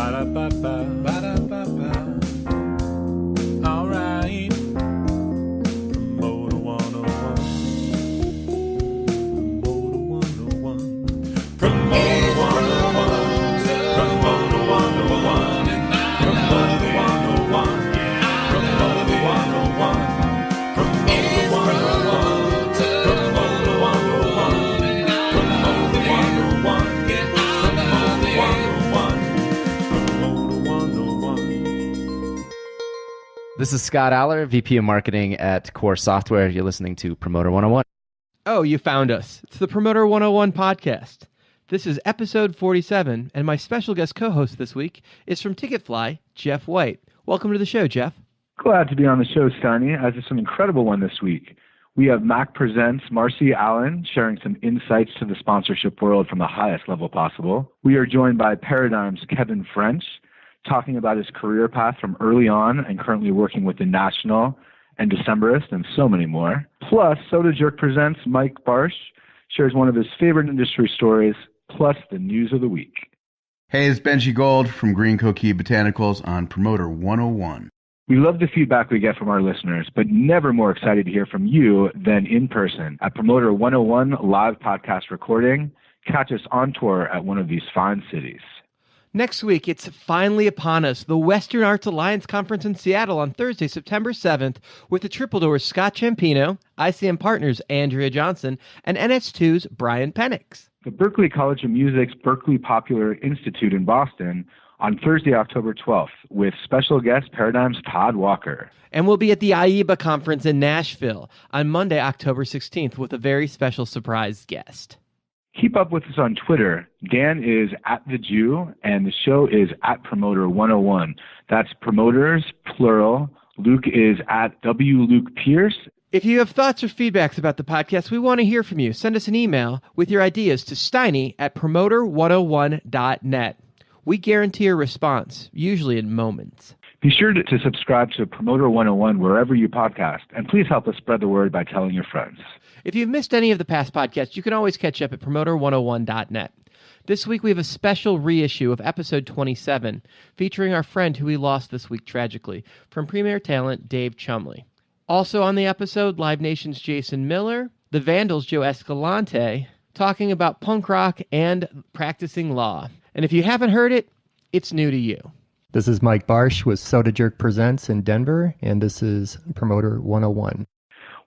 Ba-da-ba-ba, ba-da-ba-ba. All right. Promoter 101. Promoter 101. Promoter 101. Promoter 101. Promoter 101. Promoter 101. Promoter 101. Promoter 101. Promoter 101. This is Scott Aller, VP of Marketing at Core Software. You're listening to Promoter 101. Oh, you found us. It's the Promoter 101 podcast. This is episode 47, and my special guest co-host this week is from Ticketfly, Jeff White. Welcome to the show, Jeff. Glad to be on the show, Steiny. As it's an incredible one this week. We have Mac Presents Marcy Allen sharing some insights to the sponsorship world from the highest level possible. We are joined by Paradigm's Kevin French, talking about his career path from early on and currently working with The National and Decemberist and so many more. Plus, Soda Jerk Presents Mike Barsh shares one of his favorite industry stories, plus the news of the week. Hey, it's Benji Gold from Green Coquille Botanicals on Promoter 101. We love the feedback we get from our listeners, but never more excited to hear from you than in person at Promoter 101 live podcast recording. Catch us on tour at one of these fine cities. Next week, it's finally upon us, the Western Arts Alliance Conference in Seattle on Thursday, September 7th, with the Triple Doors Scott Ciampino, ICM Partners Andrea Johnson, and NS2's Brian Penix. The Berklee College of Music's Berklee Popular Institute in Boston on Thursday, October 12th, with special guest Paradigm's Todd Walker. And we'll be at the AIBA Conference in Nashville on Monday, October 16th, with a very special surprise guest. Keep up with us on Twitter. Dan is @TheJew, and the show is @Promoter101. That's promoters, plural. Luke is @WLukePierce. If you have thoughts or feedbacks about the podcast, we want to hear from you. Send us an email with your ideas to steiny@promoter101.net. We guarantee a response, usually in moments. Be sure to subscribe to Promoter 101 wherever you podcast, and please help us spread the word by telling your friends. If you've missed any of the past podcasts, you can always catch up at promoter101.net. This week we have a special reissue of episode 27, featuring our friend who we lost this week tragically, from Premier Talent Dave Chumley. Also on the episode, Live Nation's Jason Miller, the Vandals' Joe Escalante, talking about punk rock and practicing law. And if you haven't heard it, it's new to you. This is Mike Barsh with Soda Jerk Presents in Denver, and this is Promoter 101.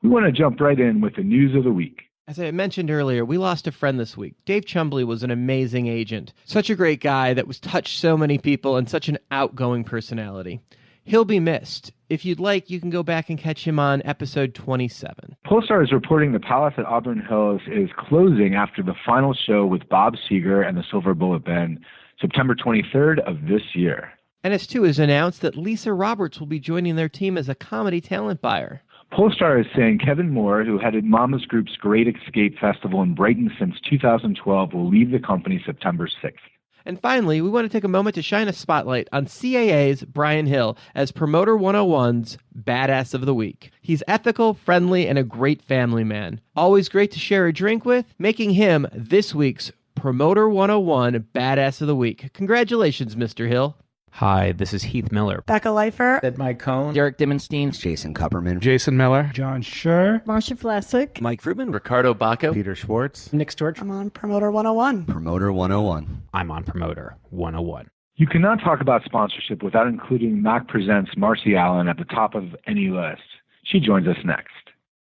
We want to jump right in with the news of the week. As I mentioned earlier, we lost a friend this week. Dave Chumley was an amazing agent. Such a great guy that was touched so many people and such an outgoing personality. He'll be missed. If you'd like, you can go back and catch him on episode 27. Polestar is reporting the Palace at Auburn Hills is closing after the final show with Bob Seger and the Silver Bullet Band, September 23rd of this year. NS2 has announced that Lisa Roberts will be joining their team as a comedy talent buyer. Polestar is saying Kevin Moore, who headed Mama's Group's Great Escape Festival in Brighton since 2012, will leave the company September 6th. And finally, we want to take a moment to shine a spotlight on CAA's Brian Hill as Promoter 101's Badass of the Week. He's ethical, friendly, and a great family man. Always great to share a drink with, making him this week's Promoter 101 Badass of the Week. Congratulations, Mr. Hill. Hi, this is Heath Miller. Becca Leifer. Ed Mike Cohn. Derek Dimmenstein. Jason Kupperman. Jason Miller. John Schur. Marcia Vlasic. Mike Friedman. Ricardo Bacco. Peter Schwartz. Nick Storch. I'm on Promoter 101. Promoter 101. I'm on Promoter 101. You cannot talk about sponsorship without including Mac Presents Marcy Allen at the top of any list. She joins us next.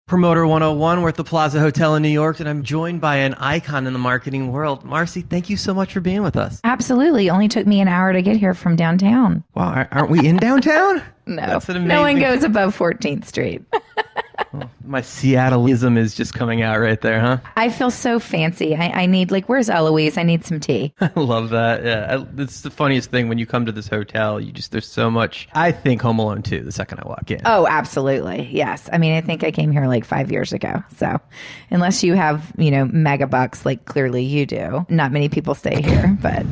Promoter 101, we're at the Plaza Hotel in New York, and I'm joined by an icon in the marketing world. Marcy, thank you so much for being with us. Absolutely. Only took me an hour to get here from downtown. Wow, aren't we in downtown? No. That's an amazing... No one goes above 14th Street. My Seattleism is just coming out right there, huh? I feel so fancy. I need, where's Eloise? I need some tea. I love that. Yeah, it's the funniest thing when you come to this hotel. There's so much. I think Home Alone 2 the second I walk in. Oh, absolutely. Yes. I mean, I think I came here 5 years ago. So unless you have, mega bucks, clearly you do. Not many people stay here, but...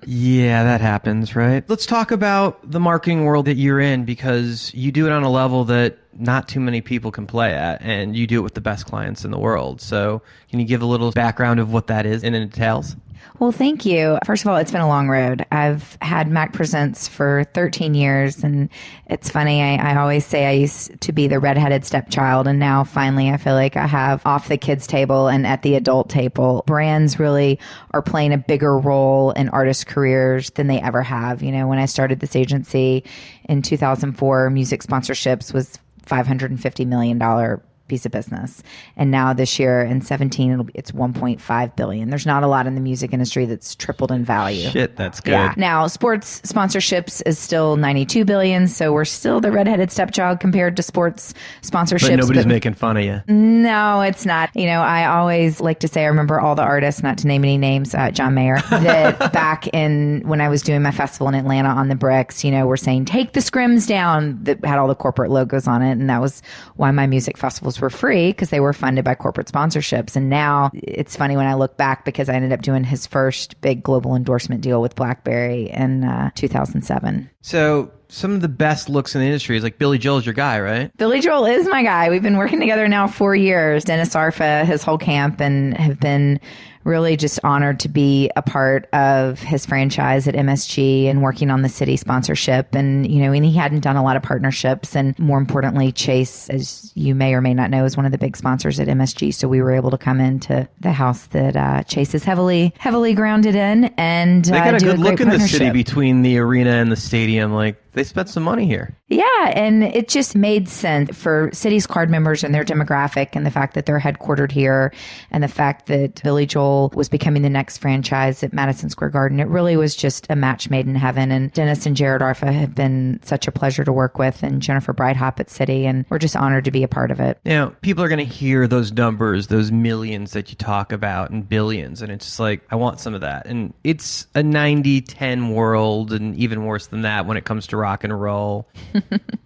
Yeah, that happens, right? Let's talk about the marketing world that you're in, because you do it on a level that not too many people can play at, and you do it with the best clients in the world. So can you give a little background of what that is and it entails? Well, thank you. First of all, it's been a long road. I've had Mac Presents for 13 years, and it's funny. I always say I used to be the redheaded stepchild, and now finally I feel like I have off the kids' table and at the adult table. Brands really are playing a bigger role in artists' careers than they ever have. You know, when I started this agency in 2004, music sponsorships was $550 million piece of business. And now this year in 17, it's 1.5 billion. There's not a lot in the music industry that's tripled in value. Shit, that's good. Yeah. Now, sports sponsorships is still 92 billion. So we're still the redheaded stepchild compared to sports sponsorships. But nobody's making fun of you. No, it's not. You know, I always like to say, I remember all the artists, not to name any names, John Mayer, that back in when I was doing my festival in Atlanta on the Bricks, you know, were saying, take the scrims down, that had all the corporate logos on it. And that was why my music festivals were free, because they were funded by corporate sponsorships. And now it's funny when I look back, because I ended up doing his first big global endorsement deal with BlackBerry in 2007. So some of the best looks in the industry is like Billy Joel's your guy, right? Billy Joel is my guy. We've been working together now 4 years. Dennis Arfa, his whole camp, and have been really just honored to be a part of his franchise at MSG and working on the city sponsorship. And, you know, and he hadn't done a lot of partnerships. And more importantly, Chase, as you may or may not know, is one of the big sponsors at MSG. So we were able to come into the house that Chase is heavily grounded in, and they got a do good look in the city partnership. between the arena and the stadium. Like, they spent some money here. Yeah, and it just made sense for City's card members and their demographic, and the fact that they're headquartered here, and the fact that Billy Joel was becoming the next franchise at Madison Square Garden. It really was just a match made in heaven. And Dennis and Jared Arfa have been such a pleasure to work with, and Jennifer Breithaupt at City, and we're just honored to be a part of it. You know, people are going to hear those numbers, those millions that you talk about, and billions, and it's just like, I want some of that. And it's a 90-10 world, and even worse than that when it comes to rock and roll.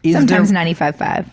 Sometimes 95.5.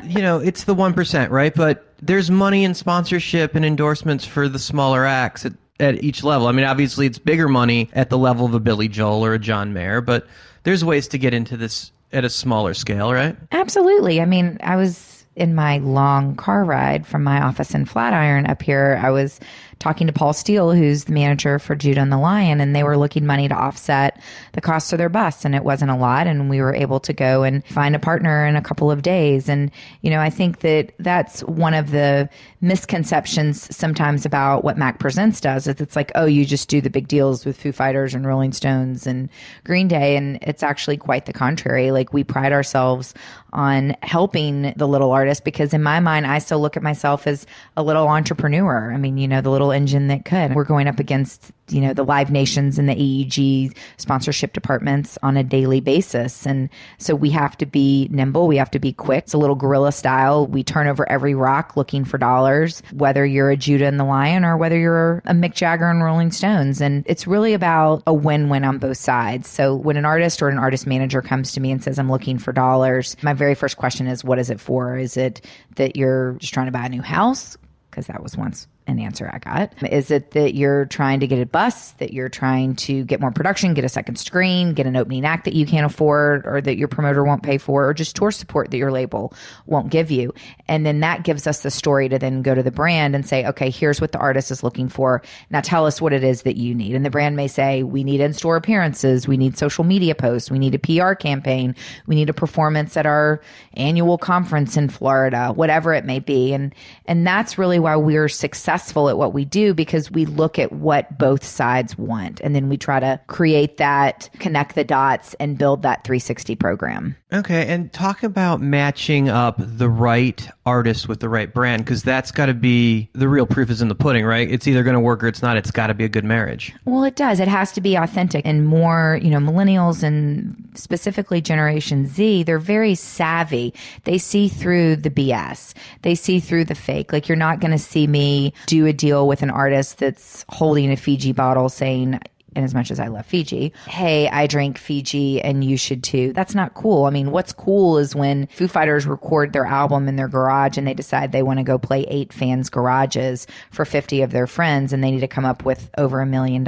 You know, it's the 1%, right? But there's money in sponsorship and endorsements for the smaller acts at each level. I mean, obviously it's bigger money at the level of a Billy Joel or a John Mayer, but there's ways to get into this at a smaller scale, right? Absolutely. I mean, I was in my long car ride from my office in Flatiron up here. I was talking to Paul Steele, who's the manager for Judah and the Lion, and they were looking money to offset the cost of their bus, and it wasn't a lot, and we were able to go and find a partner in a couple of days. And, you know, I think that that's one of the misconceptions sometimes about what Mac Presents does. It's like, oh, you just do the big deals with Foo Fighters and Rolling Stones and Green Day, and it's actually quite the contrary. Like, we pride ourselves on helping the little artist, because in my mind, I still look at myself as a little entrepreneur. I mean, you know, the little engine that could. We're going up against, you know, the Live Nations and the AEG sponsorship departments on a daily basis. And so we have to be nimble. We have to be quick. It's a little guerrilla style. We turn over every rock looking for dollars, whether you're a Judah and the Lion or whether you're a Mick Jagger and Rolling Stones. And it's really about a win-win on both sides. So when an artist or an artist manager comes to me and says, I'm looking for dollars, my very first question is, what is it for? Is it that you're just trying to buy a new house? Because that was once an answer I got. Is it that you're trying to get a bus, that you're trying to get more production, get a second screen, get an opening act that you can't afford, or that your promoter won't pay for, or just tour support that your label won't give you? And then that gives us the story to then go to the brand and say, okay, here's what the artist is looking for. Now tell us what it is that you need. And the brand may say, we need in-store appearances, we need social media posts, we need a PR campaign, we need a performance at our annual conference in Florida, whatever it may be. And that's really why we're successful at what we do, because we look at what both sides want, and then we try to create that, connect the dots, and build that 360 program. Okay, and talk about matching up the right artist with the right brand, because that's got to be, the real proof is in the pudding, right? It's either going to work or it's not. It's got to be a good marriage. Well, it does. It has to be authentic. And more, you know, millennials and specifically Generation Z, they're very savvy. They see through the BS. They see through the fake. Like, you're not going to see me do a deal with an artist that's holding a Fiji bottle saying, and as much as I love Fiji, hey, I drink Fiji and you should too. That's not cool. I mean, what's cool is when Foo Fighters record their album in their garage and they decide they want to go play 8 fans' garages for 50 of their friends, and they need to come up with over $1 million.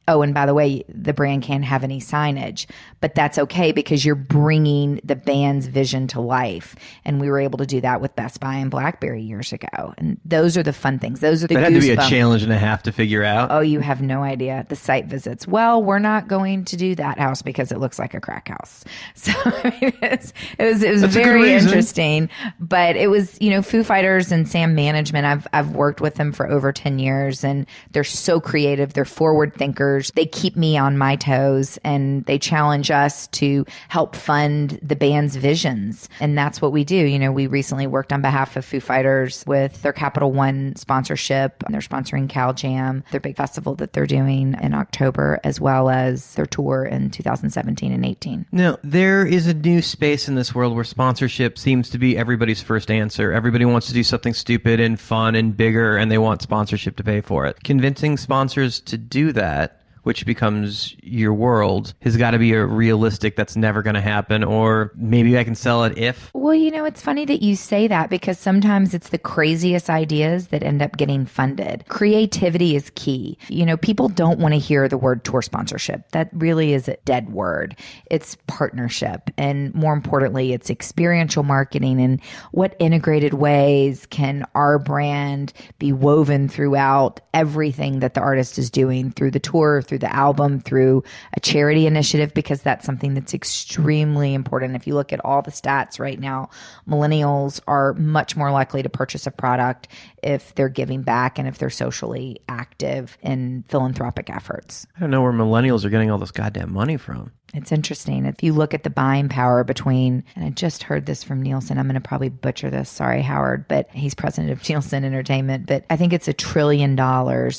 Oh, and by the way, the brand can't have any signage, but that's okay because you're bringing the band's vision to life. And we were able to do that with Best Buy and BlackBerry years ago. And those are the fun things. Those are the That had to be a goosebumps. challenge and a half to figure out. Oh, you have no idea. The site visits. Well, we're not going to do that house because it looks like a crack house. So I mean, it was That's a good very reason. interesting. But it was, Foo Fighters and Sam Management. I've worked with them for over 10 years, and they're so creative. They're forward thinkers. They keep me on my toes, and they challenge us to help fund the band's visions. And that's what we do. We recently worked on behalf of Foo Fighters with their Capital One sponsorship. They're sponsoring Cal Jam, their big festival that they're doing in October, as well as their tour in 2017 and 18. Now, there is a new space in this world where sponsorship seems to be everybody's first answer. Everybody wants to do something stupid and fun and bigger, and they want sponsorship to pay for it. Convincing sponsors to do that, which becomes your world, has got to be a realistic that's never going to happen, or maybe I can sell it if. Well, it's funny that you say that because sometimes it's the craziest ideas that end up getting funded. Creativity is key. People don't want to hear the word tour sponsorship. That really is a dead word. It's partnership. And more importantly, it's experiential marketing, and what integrated ways can our brand be woven throughout everything that the artist is doing, through the tour, through the album, through a charity initiative, because that's something that's extremely important. If you look at all the stats right now, millennials are much more likely to purchase a product if they're giving back and if they're socially active in philanthropic efforts. I don't know where millennials are getting all this goddamn money from. It's interesting. If you look at the buying power between, and I just heard this from Nielsen, I'm going to probably butcher this. Sorry, Howard, but he's president of Nielsen Entertainment. But I think it's $1 trillion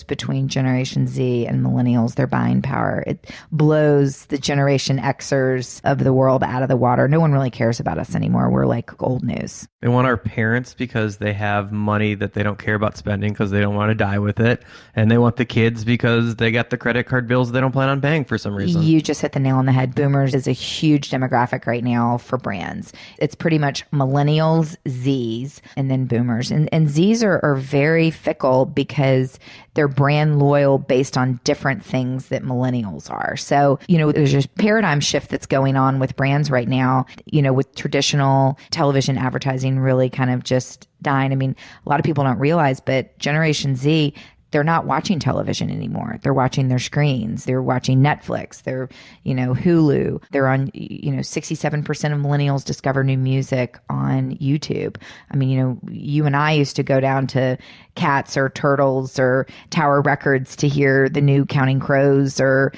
between Generation Z and millennials, their buying power. It blows the Generation Xers of the world out of the water. No one really cares about us anymore. We're like old news. They want our parents because they have money that they don't care about spending because they don't want to die with it. And they want the kids because they got the credit card bills they don't plan on paying for some reason. You just hit the nail on the head. Boomers is a huge demographic right now for brands. It's pretty much millennials, Zs, and then boomers. And Zs are very fickle because they're brand loyal based on different things that millennials are. So, there's a paradigm shift that's going on with brands right now, with traditional television advertising really kind of just dying. I mean, a lot of people don't realize, but Generation Z, they're not watching television anymore. They're watching their screens. They're watching Netflix. They're, Hulu. They're on, 67% of millennials discover new music on YouTube. I mean, you and I used to go down to Cats or Turtles or Tower Records to hear the new Counting Crows or,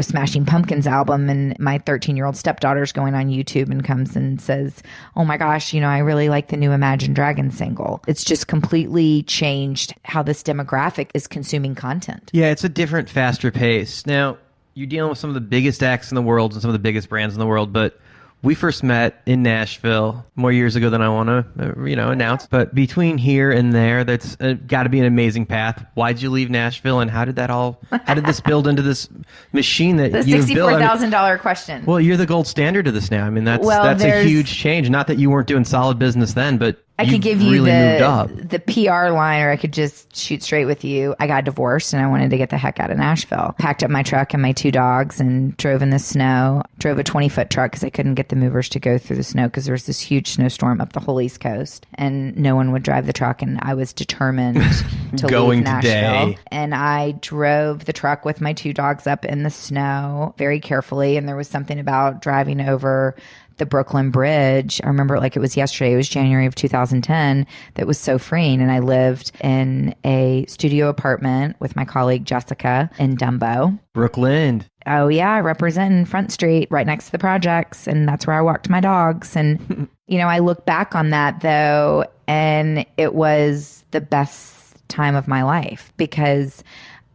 Smashing Pumpkins album. And my 13-year-old stepdaughter's going on YouTube and comes and says, oh my gosh, I really like the new Imagine Dragons single. It's just completely changed how this demographic is consuming content. Yeah, it's a different, faster pace. Now, you're dealing with some of the biggest acts in the world and some of the biggest brands in the world, but we first met in Nashville more years ago than I want to, announce. But between here and there, that's got to be an amazing path. Why'd you leave Nashville, and how did this build into this machine that The you've built? $64,000 question. Well, you're the gold standard of this now. I mean, that's a there's- huge change. Not that you weren't doing solid business then, but I could give you really moved up. the PR line, or I could just shoot straight with you. I got divorced and I wanted to get the heck out of Nashville. Packed up my truck and my 2 dogs and drove in the snow. Drove a 20-foot truck because I couldn't get the movers to go through the snow because there was this huge snowstorm up the whole East Coast and no one would drive the truck. And I was determined to Going leave Nashville. today. And I drove the truck with my 2 dogs up in the snow very carefully. And there was something about driving over the Brooklyn Bridge. I remember it like it was yesterday. It was January of 2010. That was so freeing. And I lived in a studio apartment with my colleague Jessica in Dumbo. Brooklyn. Oh yeah, representing Front Street right next to the projects. And that's where I walked my dogs. And, I look back on that though, and it was the best time of my life because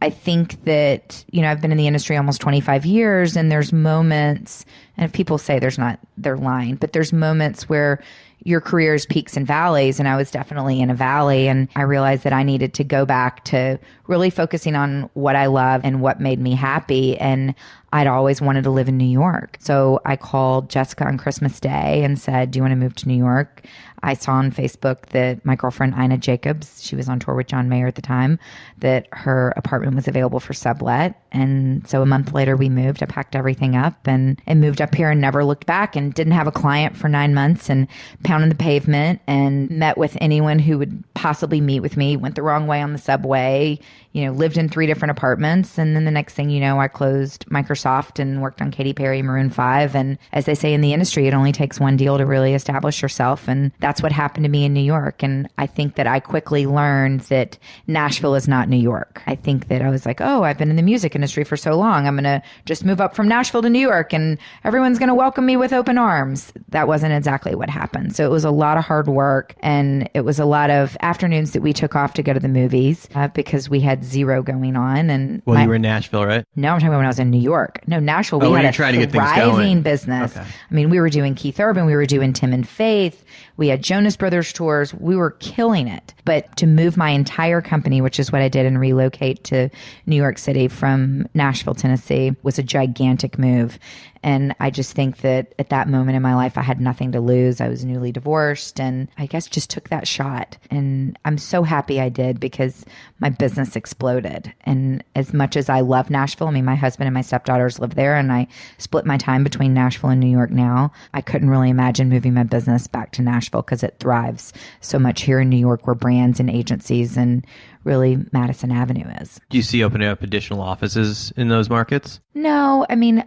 I think that, I've been in the industry almost 25 years and there's moments, and if people say they're lying, but there's moments where your career's peaks and valleys. And I was definitely in a valley, and I realized that I needed to go back to really focusing on what I love and what made me happy. And I'd always wanted to live in New York. So I called Jessica on Christmas Day and said, do you want to move to New York? I saw on Facebook that my girlfriend, Ina Jacobs, she was on tour with John Mayer at the time, that her apartment was available for sublet. And so a month later we moved. I packed everything up and moved up here and never looked back, and didn't have a client for 9 months, and pounded the pavement and met with anyone who would possibly meet with me, went the wrong way on the subway, lived in 3 different apartments. And then the next thing you know, I closed Microsoft and worked on Katy Perry, Maroon 5. And as they say in the industry, it only takes one deal to really establish yourself. And that's what happened to me in New York. And I think that I quickly learned that Nashville is not New York. I think that I was like, oh, I've been in the music industry for so long, I'm going to just move up from Nashville to New York and everyone's going to welcome me with open arms. That wasn't exactly what happened. So it was a lot of hard work, and it was a lot of afternoons that we took off to go to the movies because we had zero going on. And you were in Nashville, right? No, I'm talking about when I was in New York. No, Nashville, we when had you're a trying to get things thriving going. business. Okay. I mean, we were doing Keith Urban, we were doing Tim and Faith, we had Jonas Brothers tours, we were killing it. But to move my entire company, which is what I did, and relocate to New York City from Nashville, Tennessee, was a gigantic move. And I just think that at that moment in my life, I had nothing to lose. I was newly divorced, and I guess just took that shot. And I'm so happy I did, because my business exploded. And as much as I love Nashville, I mean, my husband and my stepdaughters live there, and I split my time between Nashville and New York now. I couldn't really imagine moving my business back to Nashville, because it thrives so much here in New York, where brands and agencies and really Madison Avenue is. Do you see opening up additional offices in those markets? No, I mean,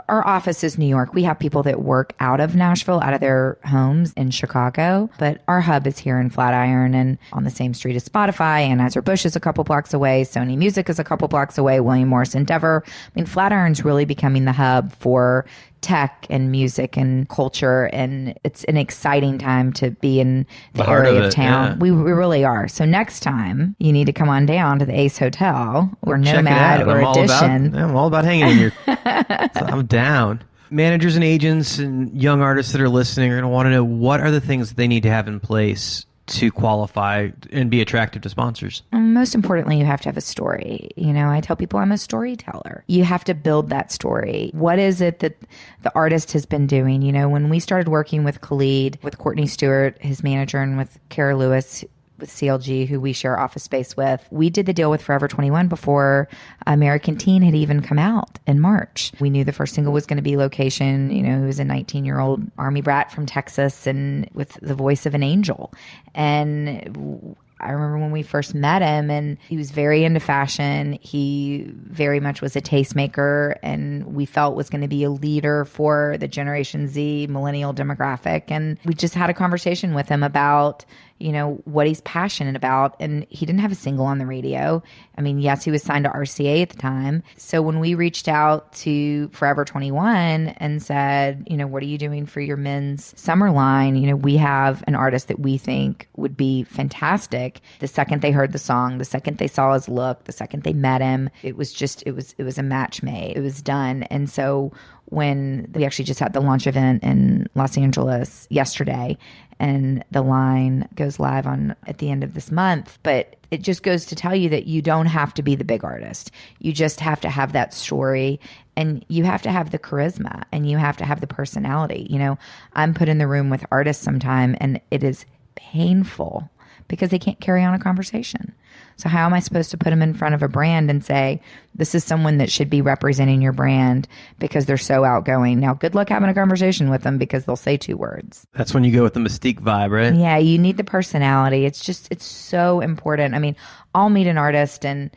our office is New York. We have people that work out of Nashville, out of their homes in Chicago, but our hub is here in Flatiron and on the same street as Spotify. Anheuser-Busch is a couple blocks away. Sony Music is a couple blocks away. William Morris Endeavor. I mean, Flatiron's really becoming the hub for tech and music and culture, and it's an exciting time to be in the heart area of of it, town. yeah. We really are. So next time you need to come on down to the Ace Hotel or Check it Nomad out. or Edition. I'm all about hanging in here. So I'm down. Managers and agents and young artists that are listening are going to want to know, what are the things that they need to have in place to qualify and be attractive to sponsors? Most importantly, you have to have a story. I tell people I'm a storyteller. You have to build that story. What is it that the artist has been doing? When we started working with Khalid, with Courtney Stewart, his manager, and with Kara Lewis, with CLG, who we share office space with, we did the deal with Forever 21 before American Teen had even come out in March. We knew the first single was going to be Location. He was a 19-year-old Army brat from Texas and with the voice of an angel. And I remember when we first met him, and he was very into fashion. He very much was a tastemaker, and we felt was going to be a leader for the Generation Z millennial demographic. And we just had a conversation with him about, what he's passionate about. And he didn't have a single on the radio. I mean, yes, he was signed to RCA at the time. So when we reached out to Forever 21 and said, what are you doing for your men's summer line? We have an artist that we think would be fantastic. The second they heard the song, the second they saw his look, the second they met him, it was a match made. It was done. And so when we actually just had the launch event in Los Angeles yesterday, and the line goes live at the end of this month. But it just goes to tell you that you don't have to be the big artist. You just have to have that story, and you have to have the charisma, and you have to have the personality. I'm put in the room with artists sometime, and it is painful because they can't carry on a conversation. So how am I supposed to put them in front of a brand and say, this is someone that should be representing your brand, because they're so outgoing? Now, good luck having a conversation with them, because they'll say 2 words. That's when you go with the Mystique vibe, right? Yeah, you need the personality. It's so important. I mean, I'll meet an artist and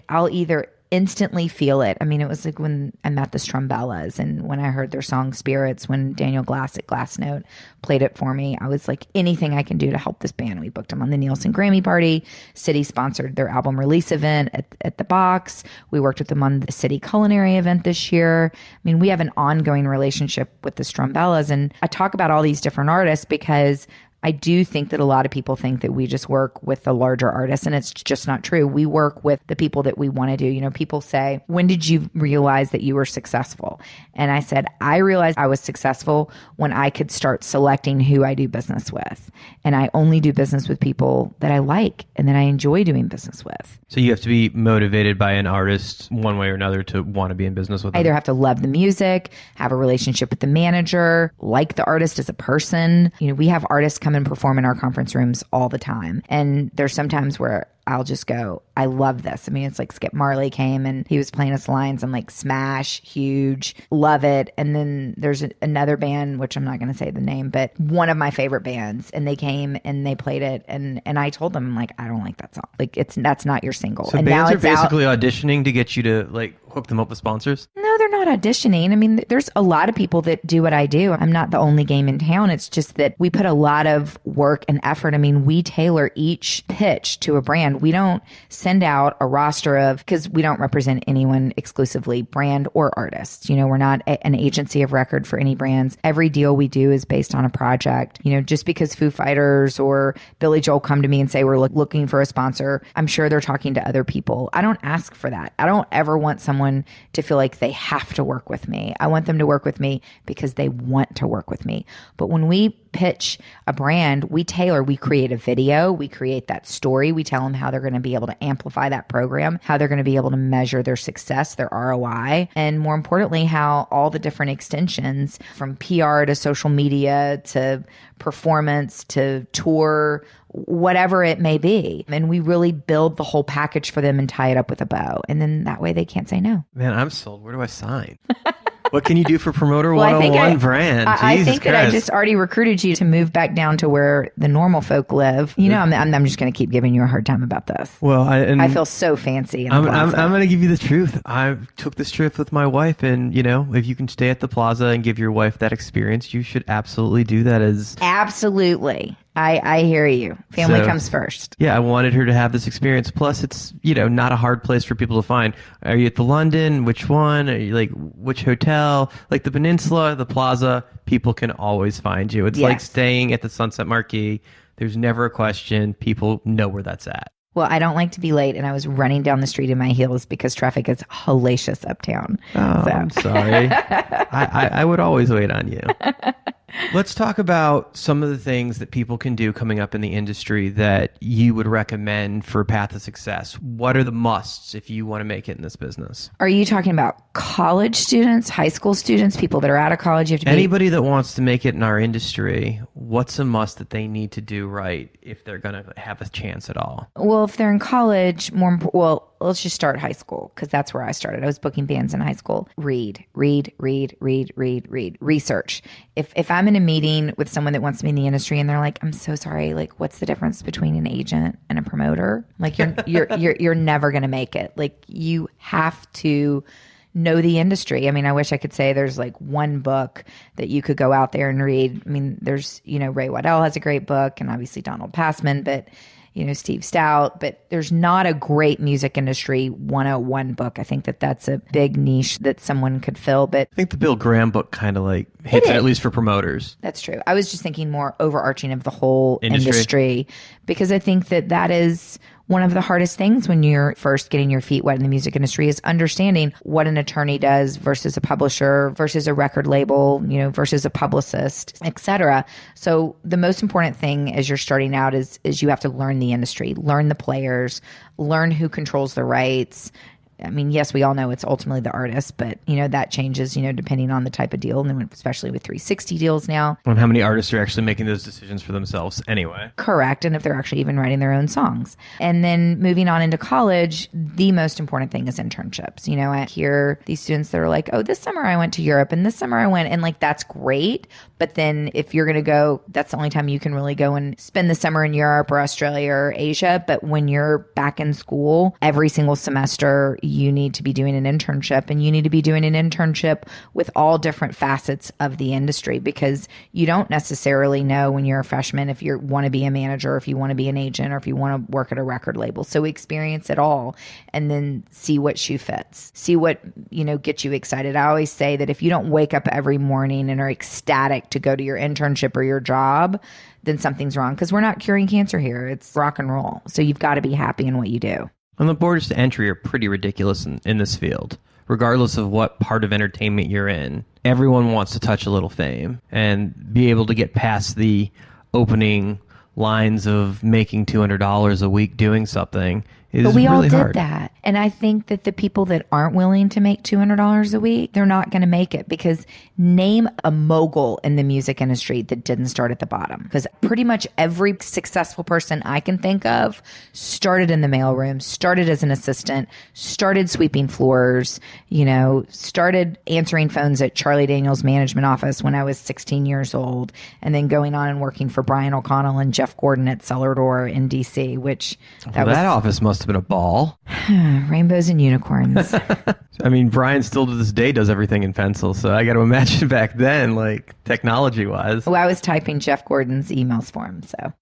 I'll either instantly feel it. I mean, it was like when I met the Strumbellas, and when I heard their song Spirits, when Daniel Glass at Glassnote played it for me, I was like, anything I can do to help this band. We booked them on the Nielsen Grammy Party. City sponsored their album release event at the Box. We worked with them on the City Culinary event this year. I mean, we have an ongoing relationship with the Strumbellas, and I talk about all these different artists because I do think that a lot of people think that we just work with the larger artists, and it's just not true. We work with the people that we want to do. You know, people say, when did you realize that you were successful? And I said, I realized I was successful when I could start selecting who I do business with. And I only do business with people that I like and that I enjoy doing business with. So you have to be motivated by an artist one way or another to want to be in business with them. Either have to love the music, have a relationship with the manager, like the artist as a person. You know, we have artists come and perform in our conference rooms all the time. And there's sometimes where I'll just go, I love this. I mean, it's like Skip Marley came and he was playing us lines. I'm like, smash, huge, love it. And then there's another band, which I'm not going to say the name, but one of my favorite bands. And they came and they played it. And I told them, I'm like, I don't like that song. Like, that's not your single. So and bands now are basically auditioning to get you to like hook them up with sponsors? No, they're not auditioning. I mean, there's a lot of people that do what I do. I'm not the only game in town. It's just that we put a lot of work and effort. I mean, we tailor each pitch to a brand. We don't send out a roster of, because we don't represent anyone exclusively, brand or artists. You know, we're not an agency of record for any brands. Every deal we do is based on a project. You know, just because Foo Fighters or Billy Joel come to me and say we're looking for a sponsor, I'm sure they're talking to other people. I don't ask for that. I don't ever want someone to feel like they have to work with me. I want them to work with me because they want to work with me. But when we pitch a brand, we tailor, we create a video, we create that story, we tell them how they're going to be able to amplify that program, how they're going to be able to measure their success, their ROI, and more importantly, how all the different extensions from PR to social media to performance to tour, whatever it may be. And we really build the whole package for them and tie it up with a bow. And then that way they can't say no. Man, I'm sold. Where do I sign? What can you do for Promoter Well, 101 brand? I Jesus think that I Christ. just already recruited you to move back down to where the normal folk live. You know, I'm just going to keep giving you a hard time about this. Well, I feel so fancy. In the I'm plaza. going to give you the truth. I took this trip with my wife, and you know, if you can stay at the plaza and give your wife that experience, you should absolutely do that. Absolutely. I hear you. Family So- comes first. Yeah, I wanted her to have this experience. Plus, it's, you know, not a hard place for people to find. Are you at the London? Which one? Are you like which hotel? Like the Peninsula, the Plaza. People can always find you. It's like Yes. staying at the Sunset Marquee. There's never a question. People know where that's at. Well, I don't like to be late, and I was running down the street in my heels because traffic is hellacious uptown. Oh, So. I'm sorry. I would always wait on you. Let's talk about some of the things that people can do coming up in the industry that you would recommend for a path of success. What are the musts if you want to make it in this business? Are you talking about college students, high school students, people that are out of college? You have to be Anybody that wants to make it in our industry, what's a must that they need to do right if they're going to have a chance at all? Well, if they're in college, let's just start high school because that's where I started. I was booking bands in high school. Read. Research. If I'm in a meeting with someone that wants to be in the industry and they're like, I'm so sorry, like, what's the difference between an agent and a promoter? Like, you're never going to make it. Like, you have to know the industry. I mean, I wish I could say there's like one book that you could go out there and read. I mean, there's, you know, Ray Waddell has a great book and obviously Donald Passman, but you know, Steve Stout, but there's not a great music industry 101 book. I think that that's a big niche that someone could fill, but I think the Bill Graham book kind of like hits it, is. at least for promoters. that's true. I was just thinking more overarching of the whole Industry. industry because I think that that is one of the hardest things when you're first getting your feet wet in the music industry is understanding what an attorney does versus a publisher versus a record label, you know, versus a publicist, etc. So the most important thing as you're starting out is you have to learn the industry, learn the players, learn who controls the rights. I mean, yes, we all know it's ultimately the artist, but, you know, that changes, you know, depending on the type of deal, and then especially with 360 deals now. And how many artists are actually making those decisions for themselves anyway? Correct. And if they're actually even writing their own songs. And then moving on into college, the most important thing is internships. You know, I hear these students that are like, oh, this summer I went to Europe and this summer I went, and like, that's great. But then if you're going to go, that's the only time you can really go and spend the summer in Europe or Australia or Asia. But when you're back in school every single semester, you need to be doing an internship, and you need to be doing an internship with all different facets of the industry, because you don't necessarily know when you're a freshman if you want to be a manager, if you want to be an agent, or if you want to work at a record label. So experience it all and then see what shoe fits. See what, gets you excited. I always say that if you don't wake up every morning and are ecstatic to go to your internship or your job, then something's wrong, because we're not curing cancer here. It's rock and roll. So you've got to be happy in what you do. And the barriers to entry are pretty ridiculous in this field. Regardless of what part of entertainment you're in, everyone wants to touch a little fame and be able to get past the opening lines of making $200 a week doing something. But we all really did hard. that. And I think that the people that aren't willing to make $200 a week, they're not going to make it, because name a mogul in the music industry that didn't start at the bottom. Because pretty much every successful person I can think of started in the mailroom, started as an assistant, started sweeping floors, started answering phones at Charlie Daniels' management office when I was 16 years old, and then going on and working for Brian O'Connell and Jeff Gordon at Cellar Door in DC, which That office must have been a ball. rainbows and unicorns. I mean, Brian still to this day does everything in pencil, so I got to imagine back then, like, technology-wise. Well, I was typing Jeff Gordon's emails for him, so.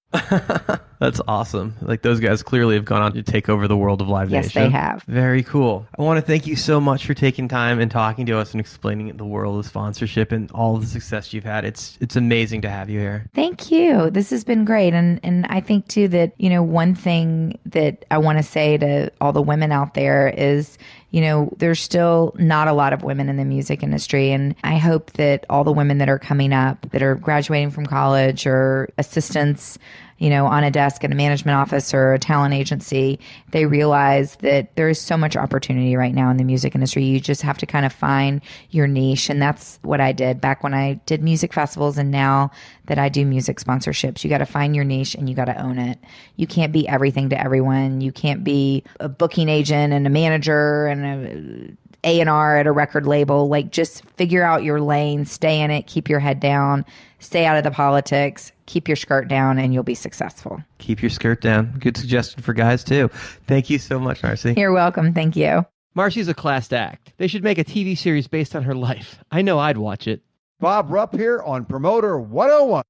That's awesome. Like, those guys clearly have gone on to take over the world of Live Nation. Yes, they have. Very cool. I want to thank you so much for taking time and talking to us and explaining the world of sponsorship and all the success you've had. It's amazing to have you here. Thank you. This has been great. And I think, too, that, one thing that I want to say to all the women out there is, there's still not a lot of women in the music industry. And I hope that all the women that are coming up, that are graduating from college or assistants, on a desk in a management office or a talent agency, they realize that there is so much opportunity right now in the music industry. You just have to kind of find your niche. And that's what I did back when I did music festivals, and now that I do music sponsorships. You got to find your niche and you got to own it. You can't be everything to everyone. You can't be a booking agent and a manager and a A&R at a record label. Like, just figure out your lane, stay in it, keep your head down, stay out of the politics, keep your skirt down, and you'll be successful. Keep your skirt down. Good suggestion for guys, too. Thank you so much, Marcy. You're welcome. Thank you. Marcy's a class act. They should make a TV series based on her life. I know I'd watch it. Bob Rupp here on Promoter 101.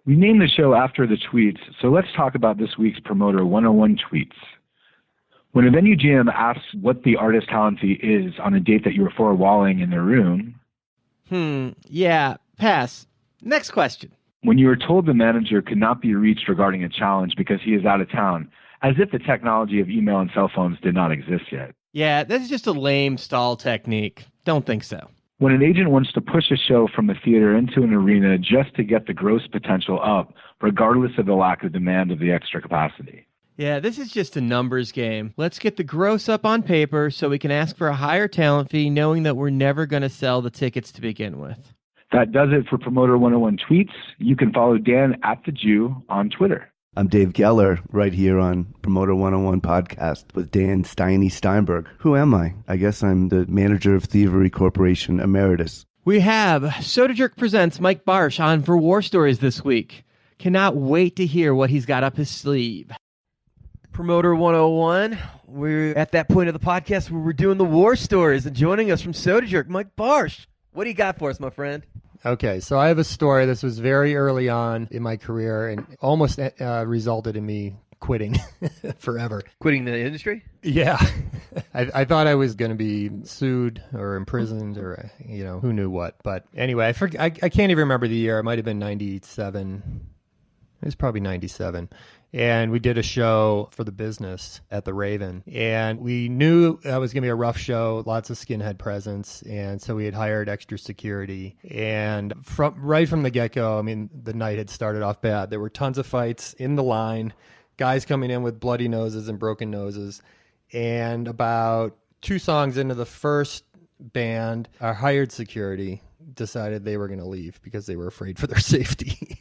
We named the show after the tweets, so let's talk about this week's Promoter 101 tweets. When a venue GM asks what the artist talent fee is on a date that you were four-walling in their room. Yeah, pass. Next question. When you were told the manager could not be reached regarding a challenge because he is out of town, as if the technology of email and cell phones did not exist yet. Yeah, that's just a lame stall technique. Don't think so. When an agent wants to push a show from a theater into an arena just to get the gross potential up, regardless of the lack of demand of the extra capacity. Yeah, this is just a numbers game. Let's get the gross up on paper so we can ask for a higher talent fee, knowing that we're never going to sell the tickets to begin with. That does it for Promoter 101 tweets. You can follow Dan at the Jew on Twitter. I'm Dave Geller, right here on Promoter 101 podcast with Dan Steiny Steinberg. Who am I? I guess I'm the manager of Thievery Corporation Emeritus. We have Soda Jerk Presents Mike Barsh on for War Stories this week. Cannot wait to hear what he's got up his sleeve. Promoter 101, we're at that point of the podcast where we're doing the war stories, and joining us from Soda Jerk, Mike Barsh. What do you got for us, my friend? Okay, so I have a story. This was very early on in my career and almost resulted in me quitting forever. Quitting the industry? Yeah. I thought I was going to be sued or imprisoned or, who knew what. But anyway, I can't even remember the year. It might have been 97. It was probably 97. And we did a show for the business at the Raven. And we knew that was going to be a rough show, lots of skinhead presence. And so we had hired extra security. And right from the get-go, I mean, the night had started off bad. There were tons of fights in the line, guys coming in with bloody noses and broken noses. And about 2 songs into the first band, our hired security decided they were going to leave because they were afraid for their safety.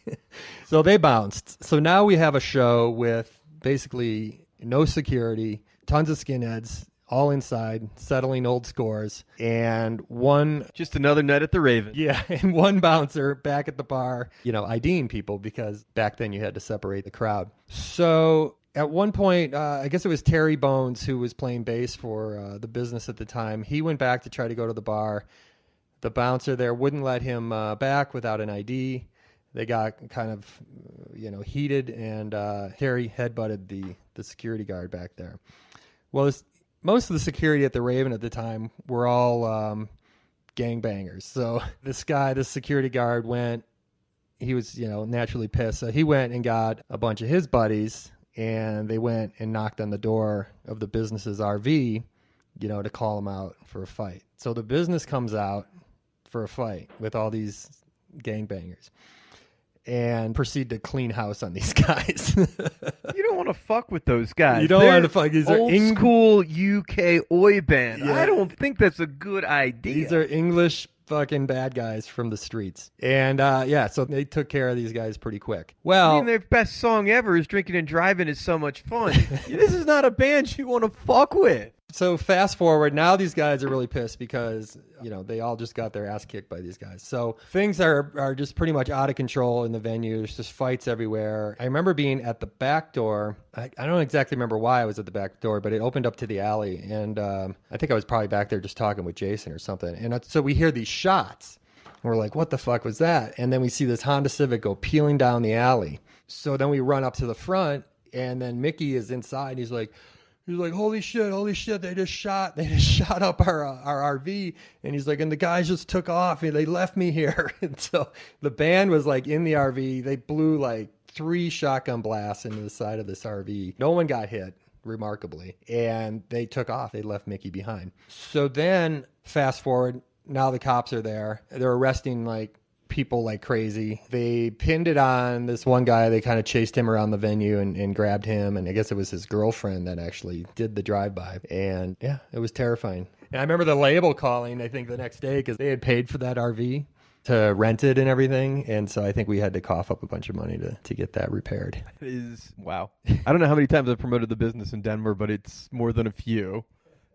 So they bounced. So now we have a show with basically no security, tons of skinheads, all inside, settling old scores, and one... Just another night at the Raven. Yeah, and one bouncer back at the bar, IDing people because back then you had to separate the crowd. So At one point, I guess it was Terry Bones who was playing bass for the business at the time. He went back to try to go to the bar. The bouncer there wouldn't let him back without an ID. They got kind of, heated, and Terry headbutted the security guard back there. Well, most of the security at the Raven at the time were all gangbangers. So this security guard went. He was, naturally pissed. So he went and got a bunch of his buddies, and they went and knocked on the door of the business's RV, to call him out for a fight. So the business comes out for a fight with all these gangbangers and proceed to clean house on these guys. You don't want to fuck with those guys. You don't want to fuck. These old are school UK oi band. Yeah. I don't think that's a good idea. These are English fucking bad guys from the streets. And so they took care of these guys pretty quick. Well, their best song ever is Drinking and Driving is So Much Fun. This is not a band you want to fuck with. So fast forward, now these guys are really pissed because, they all just got their ass kicked by these guys. So things are just pretty much out of control in the venue. There's just fights everywhere. I remember being at the back door. I don't exactly remember why I was at the back door, but it opened up to the alley. And I think I was probably back there just talking with Jason or something. And so we hear these shots. And we're like, what the fuck was that? And then we see this Honda Civic go peeling down the alley. So then we run up to the front, and then Mickey is inside. He's like, holy shit, they just shot up our RV. And he's like, and the guys just took off and they left me here. And so the band was like in the RV. They blew like 3 shotgun blasts into the side of this RV. No one got hit, remarkably. And they took off. They left Mickey behind. So then fast forward, now the cops are there. They're arresting like people like crazy. They pinned it on this one guy. They kind of chased him around the venue and grabbed him. And I guess it was his girlfriend that actually did the drive-by. And yeah, it was terrifying. And I remember the label calling, I think, the next day because they had paid for that RV to rent it and everything. And so I think we had to cough up a bunch of money to get that repaired. It is, wow. I don't know how many times I've promoted the business in Denver, but it's more than a few.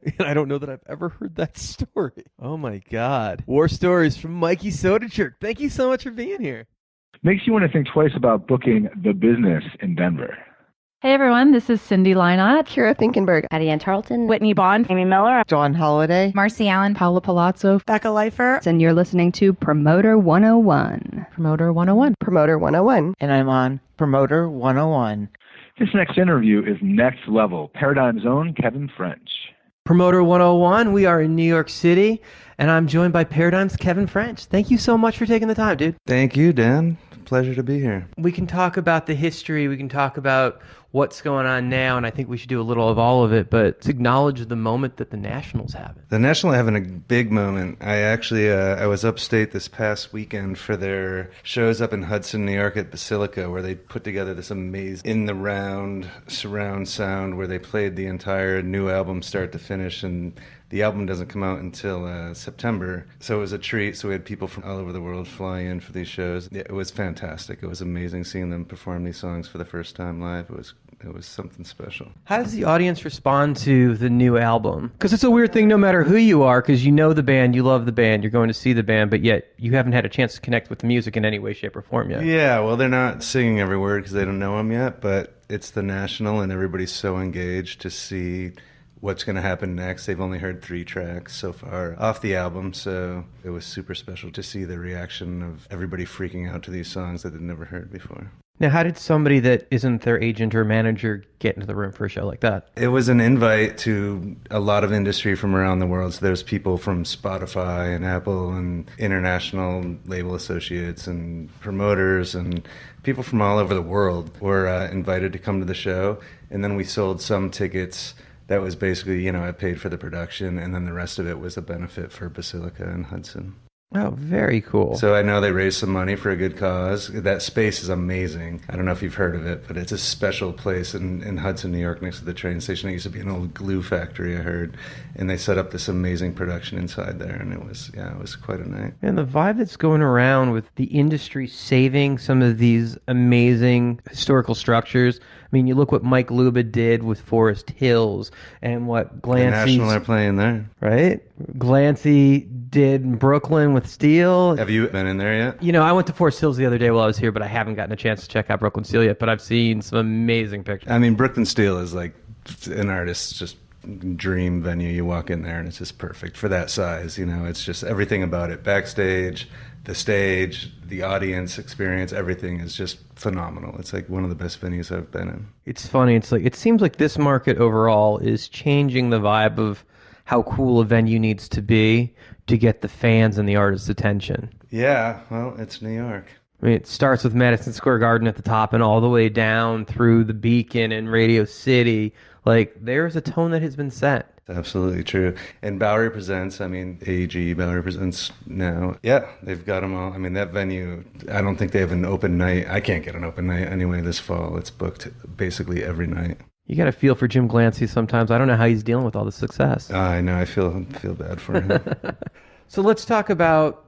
And I don't know that I've ever heard that story. Oh, my God. War stories from Mikey Sodachuk. Thank you so much for being here. Makes you want to think twice about booking the business in Denver. Hey, everyone. This is Cindy Leinott, Kira Finkenberg, Addie Ann Tarleton, Whitney Bond, Amy Miller, Dawn Holiday, Marcy Allen, Paula Palazzo, Becca Leifer, and you're listening to Promoter 101. Promoter 101. Promoter 101. And I'm on Promoter 101. This next interview is next level. Paradigm's own Kevin French. Promoter 101, we are in New York City, and I'm joined by Paradigm's Kevin French. Thank you so much for taking the time, dude. Thank you, Dan. Pleasure to be here. We can talk about the history, we can talk about what's going on now, and I think we should do a little of all of it, but let's acknowledge the moment that the Nationals have. The National having a big moment. I actually, I was upstate this past weekend for their shows up in Hudson, New York at Basilica, where they put together this amazing in-the-round surround sound where they played the entire new album start to finish, and the album doesn't come out until September, so it was a treat. So we had people from all over the world fly in for these shows. It was fantastic. It was amazing seeing them perform these songs for the first time live. It was something special. How does the audience respond to the new album? Because it's a weird thing no matter who you are, because you know the band, you love the band, you're going to see the band, but yet you haven't had a chance to connect with the music in any way, shape, or form yet. Yeah, well, they're not singing every word because they don't know them yet, but it's the National, and everybody's so engaged to see what's going to happen next. They've only heard 3 tracks so far off the album, so it was super special to see the reaction of everybody freaking out to these songs that they'd never heard before. Now, how did somebody that isn't their agent or manager get into the room for a show like that? It was an invite to a lot of industry from around the world. So there's people from Spotify and Apple and international label associates and promoters and people from all over the world were invited to come to the show. And then we sold some tickets. That was basically, I paid for the production, and then the rest of it was a benefit for Basilica and Hudson. Oh, very cool. So I know they raised some money for a good cause. That space is amazing. I don't know if you've heard of it, but it's a special place in Hudson, New York, next to the train station. It used to be an old glue factory, I heard, and they set up this amazing production inside there, and it was quite a night. And the vibe that's going around with the industry saving some of these amazing historical structures. I mean, you look what Mike Luba did with Forest Hills and what Glancy's... The National are playing there. Right? Glancy did in Brooklyn with Steel. Have you been in there yet? You know, I went to Forest Hills the other day while I was here, but I haven't gotten a chance to check out Brooklyn Steel yet. But I've seen some amazing pictures. I mean, Brooklyn Steel is like an artist's just dream venue. You walk in there and it's just perfect for that size. You know, it's just everything about it. Backstage, the stage, the audience experience, everything is just phenomenal. It's like one of the best venues I've been in. It's funny. It's like it seems like this market overall is changing the vibe of how cool a venue needs to be to get the fans and the artists' attention. Yeah, well, it's New York. I mean, it starts with Madison Square Garden at the top and all the way down through the Beacon and Radio City. Like, there's a tone that has been set. Absolutely true. And Bowery Presents, I mean, AEG, Bowery Presents now. Yeah, they've got them all. I mean, that venue, I don't think they have an open night. I can't get an open night anyway this fall. It's booked basically every night. You got to feel for Jim Glancy sometimes. I don't know how he's dealing with all the success. I know. I feel bad for him. So let's talk about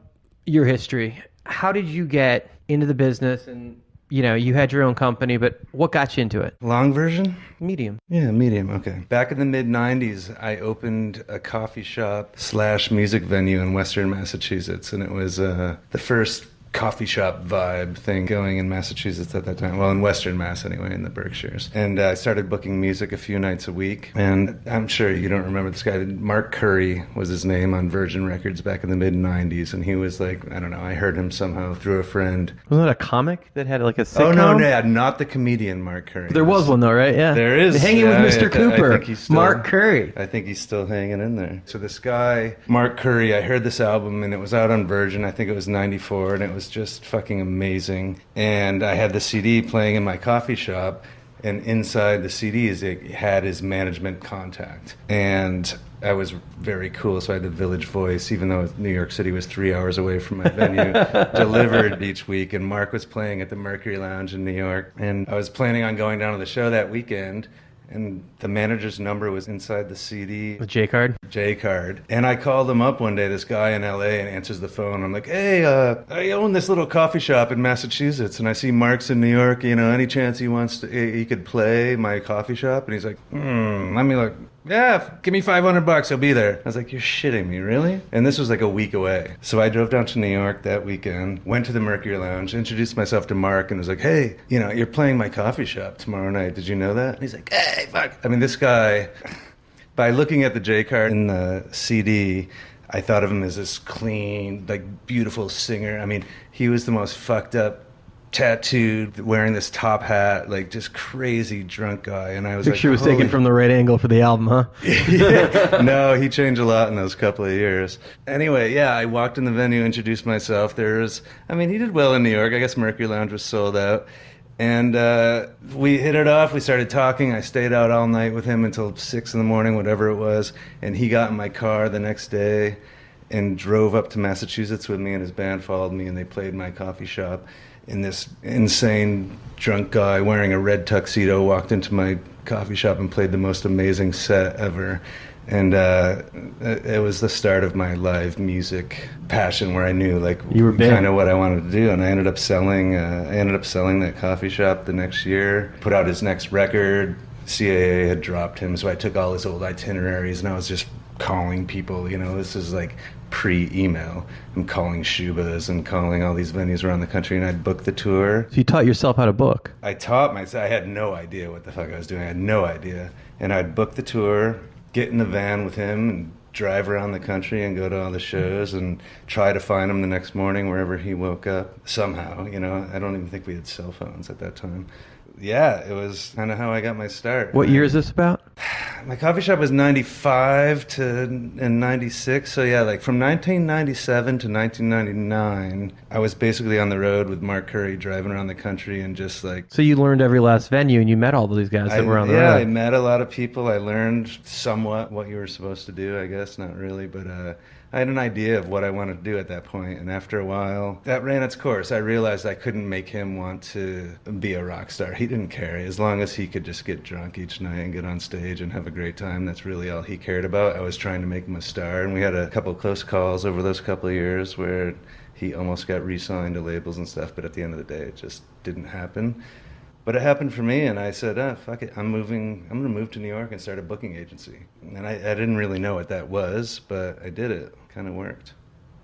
your history. How did you get into the business? And, you know, you had your own company, but what got you into it? Long version? Medium. Yeah, medium. Okay. Back in the mid-'90s, I opened a coffee shop / music venue in Western Massachusetts, and it was the first coffee shop vibe thing going in Massachusetts at that time. Well, in Western Mass anyway, in the Berkshires. And I started booking music a few nights a week. And I'm sure you don't remember this guy. Mark Curry was his name on Virgin Records back in the mid-'90s. And he was like, I don't know, I heard him somehow through a friend. Wasn't it a comic that had like a sitcom? Oh, no, not the comedian Mark Curry. There was one though, right? Yeah. There is. Hanging with Mr. Cooper. I think he's still, Mark Curry. I think he's still hanging in there. So this guy, Mark Curry, I heard this album and it was out on Virgin. I think it was 94 and it was just fucking amazing. And I had the CD playing in my coffee shop, and inside the CDs it had his management contact. And I was very cool, so I had the Village Voice, even though New York City was 3 hours away from my venue, delivered each week. And Mark was playing at the Mercury Lounge in New York. And I was planning on going down to the show that weekend, and the manager's number was inside the CD. The J card? J card. And I called him up one day, this guy in LA, and answers the phone. I'm like, hey, I own this little coffee shop in Massachusetts, and I see Mark's in New York. You know, any chance he could play my coffee shop? And he's like, let me look. Yeah, give me $500, I'll be there. I was like, you're shitting me, really? And this was like a week away. So I drove down to New York that weekend, went to the Mercury Lounge, introduced myself to Mark, and was like, hey, you know, you're playing my coffee shop tomorrow night. Did you know that? And he's like, hey, fuck. I mean, this guy, by looking at the J card in the CD, I thought of him as this clean, like, beautiful singer. I mean, he was the most fucked up, tattooed, wearing this top hat, like just crazy drunk guy. And I was Picture like, was taken from the right angle for the album, huh? Yeah. No, he changed a lot in those couple of years. Anyway, yeah, I walked in the venue, introduced myself. He did well in New York. I guess Mercury Lounge was sold out. And we hit it off. We started talking. I stayed out all night with him until 6 in the morning, whatever it was. And he got in my car the next day and drove up to Massachusetts with me, and his band followed me, and they played my coffee shop. And this insane drunk guy wearing a red tuxedo walked into my coffee shop and played the most amazing set ever. And it was the start of my live music passion, where I knew like kind of what I wanted to do. And I ended up selling that coffee shop the next year. Put out his next record. CAA had dropped him, so I took all his old itineraries and I was just calling people. You know, this is like pre-email. I'm calling Shubas and calling all these venues around the country, and I'd book the tour. So you taught yourself how to book? I taught myself. I had no idea what the fuck I was doing. I had no idea. And I'd book the tour, get in the van with him, and drive around the country and go to all the shows and try to find him the next morning wherever he woke up. Somehow, you know, I don't even think we had cell phones at that time. Yeah, it was kind of how I got my start. What year is this about? My coffee shop was 95 and 96. So yeah, like from 1997 to 1999, I was basically on the road with Mark Curry, driving around the country and just like... So you learned every last venue and you met all of these guys that were on the road. Yeah, I met a lot of people. I learned somewhat what you were supposed to do, I guess. Not really, but I had an idea of what I wanted to do at that point, and after a while, that ran its course. I realized I couldn't make him want to be a rock star. He didn't care. As long as he could just get drunk each night and get on stage and have a great time, that's really all he cared about. I was trying to make him a star, and we had a couple of close calls over those couple of years where he almost got re-signed to labels and stuff, but at the end of the day, it just didn't happen. But it happened for me, and I said, fuck it, I'm going to move to New York and start a booking agency. And I didn't really know what that was, but I did it. Kind of worked.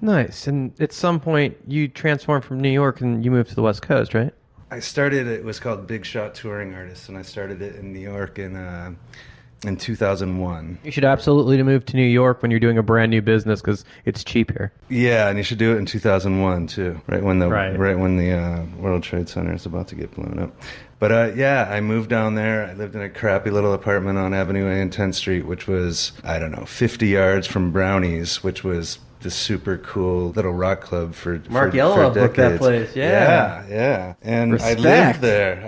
Nice. And at some point, you transformed from New York and you moved to the West Coast, right? I started, it was called Big Shot Touring Artists, and I started it in New York in 2001. You should absolutely move to New York when you're doing a brand new business because it's cheap here. Yeah, and you should do it in 2001 too, right when the World Trade Center is about to get blown up. But yeah, I moved down there. I lived in a crappy little apartment on Avenue A and 10th Street, which was, I don't know, 50 yards from Brownies, which was this super cool little rock club for Mark for Yellow decades. booked that place. Yeah. And Respect. I lived there.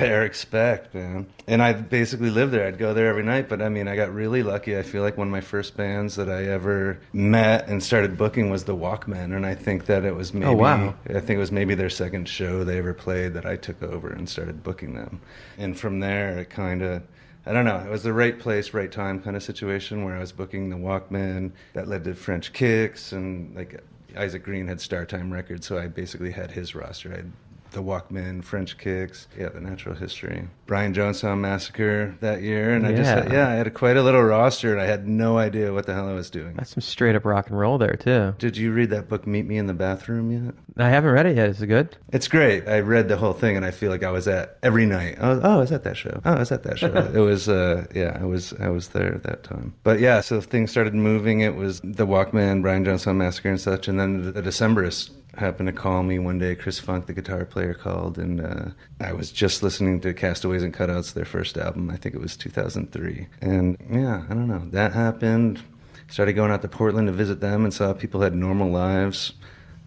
Eric Speck, man. And I basically lived there. I'd go there every night. But I mean, I got really lucky. I feel like one of my first bands that I ever met and started booking was the Walkmen. And I think that it was maybe, I think it was maybe their second show they ever played that I took over and started booking them. And from there, it kind of, I don't know, it was the right place, right time kind of situation where I was booking the Walkmen. That led to French Kicks, and like Isaac Green had Startime Records, so I basically had his roster. I had the Walkmen, French Kicks, the Natural History, Brian Jonestown Massacre that year, and I had quite a little roster, and I had no idea what the hell I was doing. That's some straight up rock and roll there too. Did you read that book, Meet Me in the Bathroom, yet? I haven't read it yet. Is it good? It's great. I read the whole thing, and I feel like I was at every night. I was at that show. I was at that show. It was, I was there at that time. But yeah, so things started moving. It was the Walkman, Brian Jonestown Massacre and such, and then the Decemberists happened to call me one day. Chris Funk, the guitar player, called, and I was just listening to Castaways and Cutouts, their first album. I think it was 2003. And yeah, I don't know. That happened. Started going out to Portland to visit them and saw people had normal lives.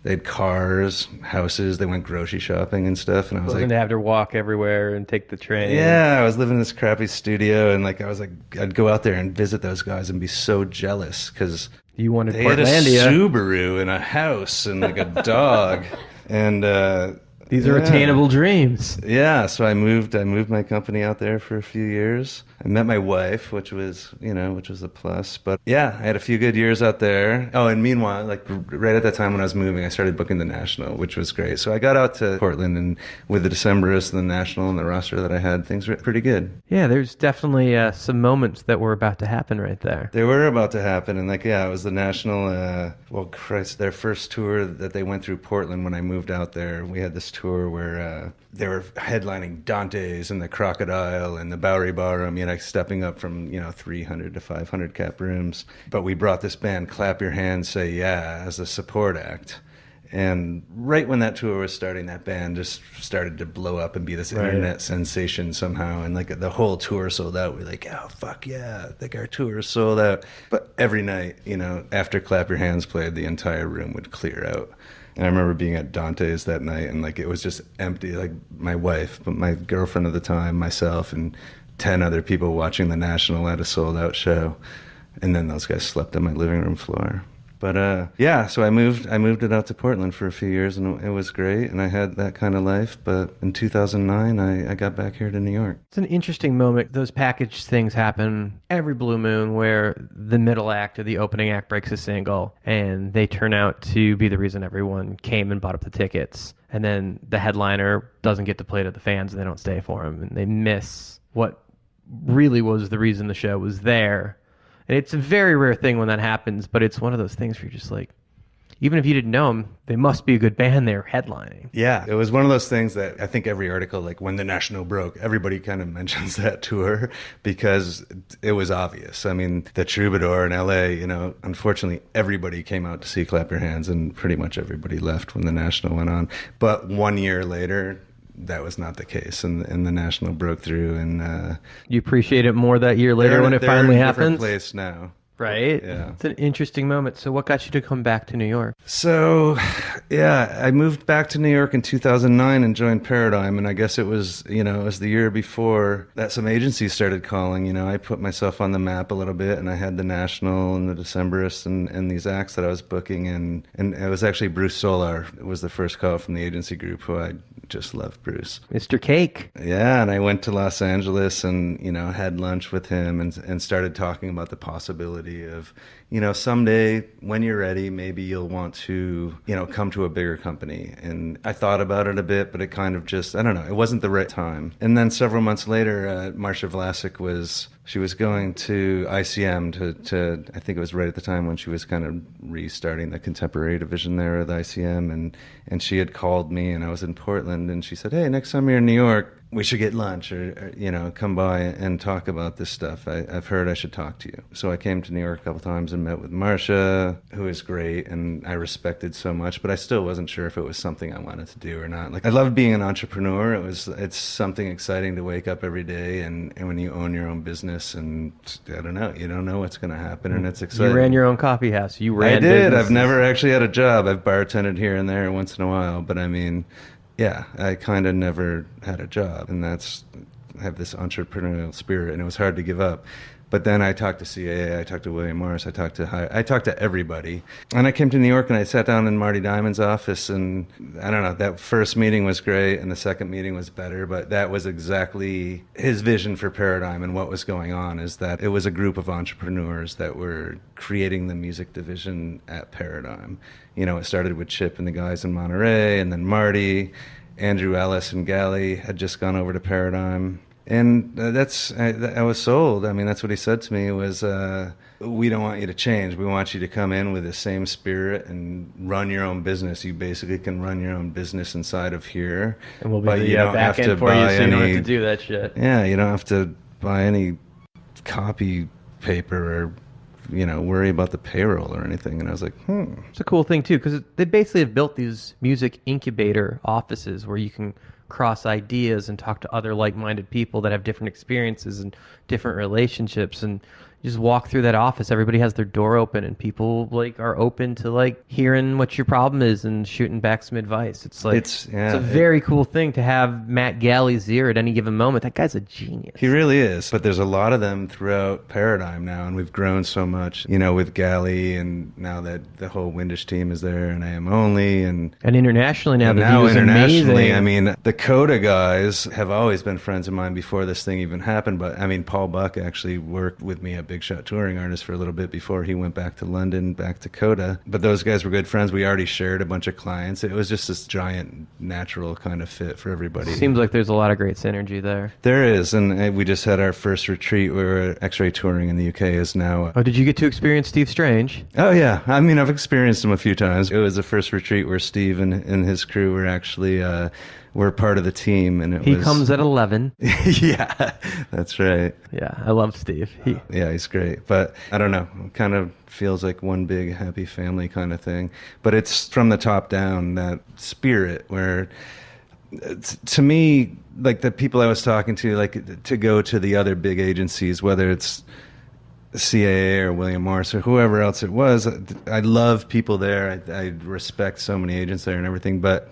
They had cars, houses. They went grocery shopping and stuff. And I was Wasn't like, to have to walk everywhere and take the train. yeah, I was living in this crappy studio, and like I was like, I'd go out there and visit those guys and be so jealous because you wanted they had a Portlandia. Subaru and a house and like a dog, and these are attainable dreams. Yeah, so I moved my company out there for a few years. I met my wife, which was a plus. But yeah, I had a few good years out there. Oh, and meanwhile, like right at that time when I was moving, I started booking the National, which was great. So I got out to Portland, and with the Decemberists and the National and the roster that I had, things were pretty good. Yeah, there's definitely some moments that were about to happen right there. They were about to happen, and like, yeah, it was the National, their first tour that they went through Portland when I moved out there. We had this tour where they were headlining Dante's and the Crocodile and the Bowery Ballroom, stepping up from 300 to 500 cap rooms. But we brought this band, Clap Your Hands, Say Yeah, as a support act. And right when that tour was starting, that band just started to blow up and be this internet sensation somehow. And like the whole tour sold out. We're like, oh, fuck yeah, I think our tour is sold out. But every night, after Clap Your Hands played, the entire room would clear out. And I remember being at Dante's that night, and like it was just empty. Like my wife, but my girlfriend at the time, myself, and 10 other people watching the National at a sold-out show. And then those guys slept on my living room floor. But so I moved it out to Portland for a few years, and it was great, and I had that kind of life. But in 2009, I got back here to New York. It's an interesting moment. Those package things happen every blue moon where the middle act or the opening act breaks a single, and they turn out to be the reason everyone came and bought up the tickets. And then the headliner doesn't get to play to the fans, and they don't stay for him, and they miss what really was the reason the show was there. And it's a very rare thing when that happens, but it's one of those things where you're just like, even if you didn't know them, they must be a good band they're headlining. Yeah, it was one of those things that I think every article, like when the National broke, everybody kind of mentions that tour because it was obvious. I mean, the Troubadour in LA, unfortunately everybody came out to see Clap Your Hands, and pretty much everybody left when the National went on. But 1 year later, that was not the case, and the National broke through. And you appreciate it more that year later when it finally happens. They're in a different place now. Right? Yeah. It's an interesting moment. So what got you to come back to New York? So, yeah, I moved back to New York in 2009 and joined Paradigm. And I guess it was, it was the year before that some agencies started calling. I put myself on the map a little bit, and I had the National and the Decemberists and these acts that I was booking. And it was actually Bruce Solar. It was the first call from the agency group, who I just love Bruce. Mr. Cake. Yeah, and I went to Los Angeles and, had lunch with him and started talking about the possibility of, you know, someday when you're ready, maybe you'll want to, you know, come to a bigger company. And I thought about it a bit, but it kind of just, I don't know, it wasn't the right time. And then several months later, Marcia Vlasic she was going to ICM to I think it was right at the time when she was kind of restarting the contemporary division there at ICM, and she had called me, and I was in Portland, and she said, hey, next time you're in New York, we should get lunch or you know, come by and talk about this stuff. I've heard I should talk to you. So I came to New York a couple times and met with Marcia, who is great and I respected so much, but I still wasn't sure if it was something I wanted to do or not. Like, I loved being an entrepreneur. It's something exciting to wake up every day and when you own your own business, and I don't know, you don't know what's going to happen, and it's exciting. You ran your own coffee house. You ran I did. businesses. I've never actually had a job. I've bartended here and there once in a while, but I mean, yeah, I kind of never had a job, and I have this entrepreneurial spirit, and it was hard to give up. But then I talked to CAA, I talked to William Morris, I talked to everybody. And I came to New York and I sat down in Marty Diamond's office, and I don't know, that first meeting was great and the second meeting was better, but that was exactly his vision for Paradigm. And what was going on is that it was a group of entrepreneurs that were creating the music division at Paradigm. You know, it started with Chip and the guys in Monterey, and then Marty, Andrew Ellis and Galley had just gone over to Paradigm. And I was sold. I mean, that's what he said to me was, we don't want you to change. We want you to come in with the same spirit and run your own business. You basically can run your own business inside of here. And we'll be the back end for you, so you don't have to do that shit. Yeah, you don't have to buy any copy paper or, you know, worry about the payroll or anything. And I was like, It's a cool thing, too, because they basically have built these music incubator offices where you can cross ideas and talk to other like-minded people that have different experiences and different relationships, and you just walk through that office, everybody has their door open, and people like are open to like hearing what your problem is and shooting back some advice. It's like it's a very cool thing to have Matt Galley's ear at any given moment. That guy's a genius. He really is. But there's a lot of them throughout Paradigm now, and we've grown so much, you know, with Galley, and now that the whole Windish team is there, and AM Only, and internationally now. And the now view is internationally, amazing. I mean, the Coda guys have always been friends of mine before this thing even happened. But I mean, Paul Buck actually worked with me at Big Shot Touring Artist for a little bit before he went back to London, back to Coda. But those guys were good friends. We already shared a bunch of clients. It was just this giant natural kind of fit for everybody. Seems like there's a lot of great synergy there. There is, and we just had our first retreat where X-Ray Touring in the UK is now. Oh, did you get to experience Steve Strange? Oh yeah, I mean, I've experienced him a few times. It was the first retreat where Steve and his crew were actually were part of the team, and He comes at 11. Yeah, that's right. Yeah, I love Steve. Yeah, he's great. But I don't know, it kind of feels like one big happy family kind of thing. But it's from the top down, that spirit where, to me, like the people I was talking to, like to go to the other big agencies, whether it's CAA or William Morris or whoever else it was, I love people there. I respect so many agents there and everything, but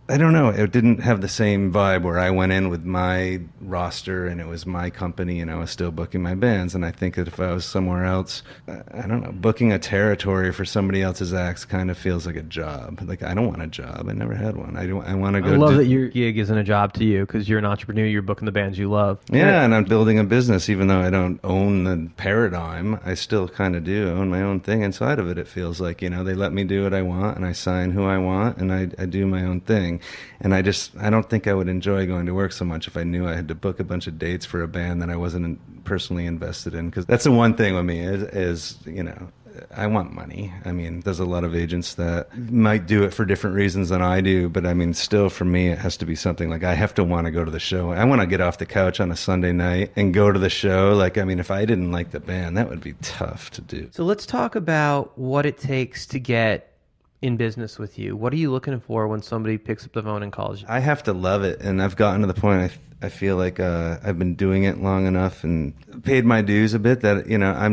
I don't know. It didn't have the same vibe where I went in with my roster and it was my company and I was still booking my bands. And I think that if I was somewhere else, I don't know, booking a territory for somebody else's acts kind of feels like a job. Like, I don't want a job. I never had one. I want to go. I love that your gig isn't a job to you because you're an entrepreneur. You're booking the bands you love. Yeah, and I'm building a business. Even though I don't own the Paradigm, I still kind of do own my own thing inside of it. It feels like, you know, they let me do what I want and I sign who I want and I do my own thing. And I don't think I would enjoy going to work so much if I knew I had to book a bunch of dates for a band that I wasn't personally invested in. Because that's the one thing with me is, you know, I want money. I mean, there's a lot of agents that might do it for different reasons than I do. But I mean, still for me, it has to be something like I have to want to go to the show. I want to get off the couch on a Sunday night and go to the show. Like, I mean, if I didn't like the band, that would be tough to do. So let's talk about what it takes to get in business with you. What are you looking for when somebody picks up the phone and calls you? I have to love it, and I've gotten to the point I feel like I've been doing it long enough and paid my dues a bit that, you know, I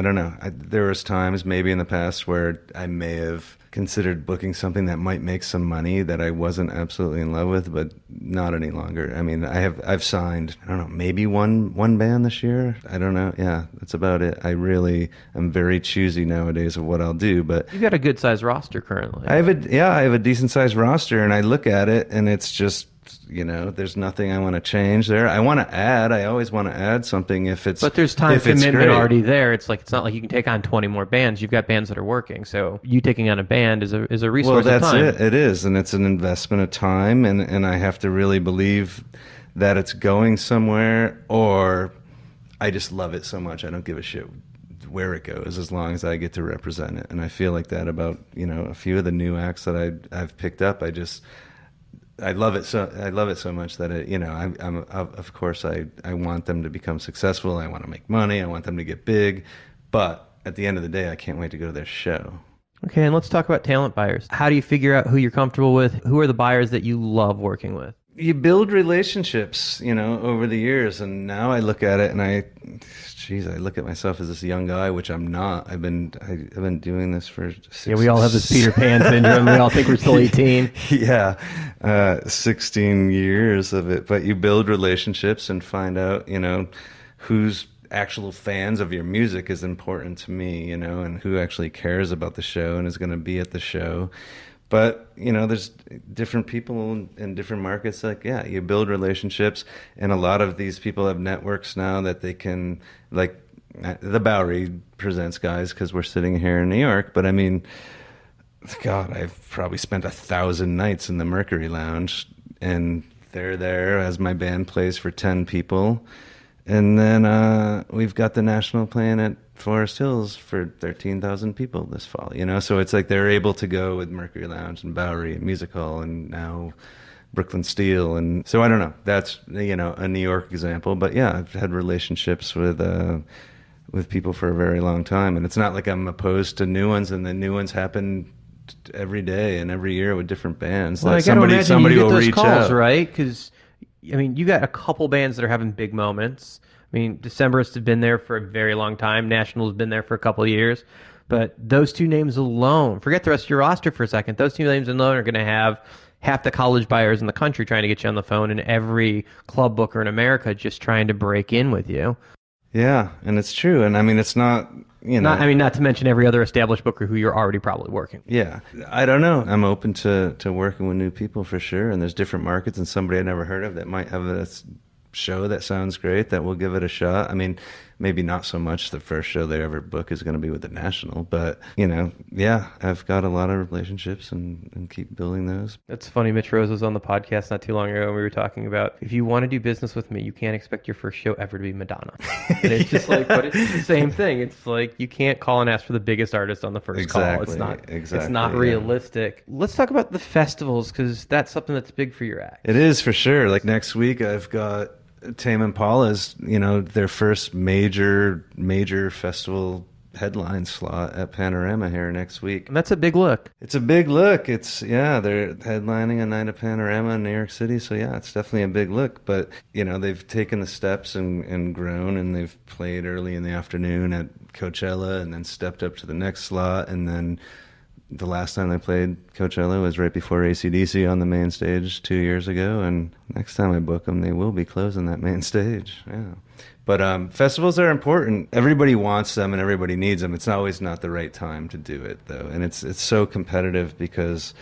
don't know. There was times maybe in the past where I may have considered booking something that might make some money that I wasn't absolutely in love with, but not any longer. I mean, I've signed, I don't know, maybe one band this year. I don't know. Yeah, that's about it. I really am very choosy nowadays of what I'll do, but you've got a good sized roster currently. I have a decent sized roster, and I look at it and it's just there's nothing I want to change there. I want to add. I always want to add something if it's. But there's time if it's commitment great. already there. It's not like you can take on 20 more bands. You've got bands that are working. So you taking on a band is a resource. Well, that's of time. it. It is, and it's an investment of time, and I have to really believe that it's going somewhere, or I just love it so much I don't give a shit where it goes as long as I get to represent it. And I feel like that about a few of the new acts that I've picked up. I love it so much that I'm of course I want them to become successful. I want to make money. I want them to get big, but at the end of the day, I can't wait to go to their show. Okay, and let's talk about talent buyers. How do you figure out who you're comfortable with? Who are the buyers that you love working with? You build relationships, over the years, and now I look at it and I look at myself as this young guy, which I'm not. I've been doing this for 6 Yeah, we all have this Peter Pan syndrome. We all think we're still 18. Yeah, 16 years of it. But you build relationships and find out, who's actual fans of your music is important to me, and who actually cares about the show and is going to be at the show. But, there's different people in different markets. You build relationships, and a lot of these people have networks now that they can, like, the Bowery presents guys because we're sitting here in New York. But, I mean, God, I've probably spent 1,000 nights in the Mercury Lounge, and they're there as my band plays for 10 people. And then we've got the National playing at Forest Hills for 13,000 people this fall, So it's like they're able to go with Mercury Lounge and Bowery and Music Hall and now Brooklyn Steel. And so I don't know. That's, a New York example. But yeah, I've had relationships with people for a very long time. And it's not like I'm opposed to new ones, and the new ones happen every day and every year with different bands. Well, like I gotta imagine somebody you get will those reach calls, out. right? Because, you got a couple bands that are having big moments. Decemberists have been there for a very long time. National's been there for a couple of years. But those two names alone, forget the rest of your roster for a second, those two names alone are going to have half the college buyers in the country trying to get you on the phone, and every club booker in America just trying to break in with you. Yeah, and it's true. And it's not, Not to mention every other established booker who you're already probably working. Yeah, I don't know. I'm open to working with new people for sure. And there's different markets, and somebody I never heard of that might have a show that sounds great that we'll give it a shot. Maybe not so much the first show they ever book is going to be with the National, but I've got a lot of relationships and keep building those. That's funny. Mitch Rose was on the podcast not too long ago, and we were talking about, if you want to do business with me, you can't expect your first show ever to be Madonna. And it's just but it's the same thing. It's like, you can't call and ask for the biggest artist on the first call. It's not realistic. Let's talk about the festivals, because that's something that's big for your act. It is, for sure. Like next week, I've got Tame Impala's, their first major festival headline slot at Panorama here next week. And that's a big look. It's a big look. They're headlining a night at Panorama in New York City, so yeah, it's definitely a big look. But, they've taken the steps and grown, and they've played early in the afternoon at Coachella and then stepped up to the next slot, and then the last time they played Coachella was right before AC/DC on the main stage 2 years ago, and next time I book them, they will be closing that main stage. Yeah, but festivals are important. Everybody wants them and everybody needs them. It's always not the right time to do it, though, and it's so competitive because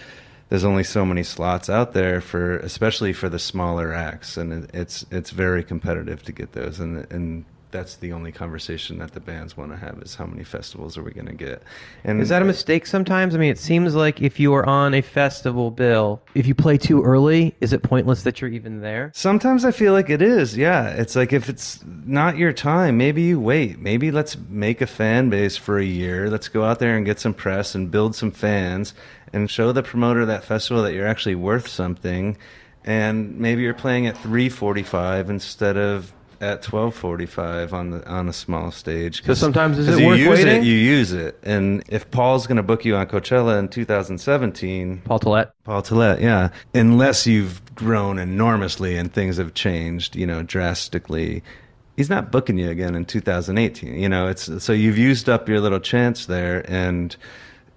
there's only so many slots out there especially for the smaller acts, and it's very competitive to get those, and that's the only conversation that the bands want to have is how many festivals are we going to get. And is that a mistake sometimes? It seems like if you are on a festival bill, if you play too early, is it pointless that you're even there? Sometimes I feel like it is, yeah. It's like if it's not your time, maybe you wait. Maybe let's make a fan base for a year. Let's go out there and get some press and build some fans and show the promoter of that festival that you're actually worth something. And maybe you're playing at 3:45 instead of at 12:45 on a small stage. So sometimes is it worth waiting? waiting? You use it. And if Paul's going to book you on Coachella in 2017... Paul Tillett, yeah. Unless you've grown enormously and things have changed, drastically, he's not booking you again in 2018. So you've used up your little chance there, and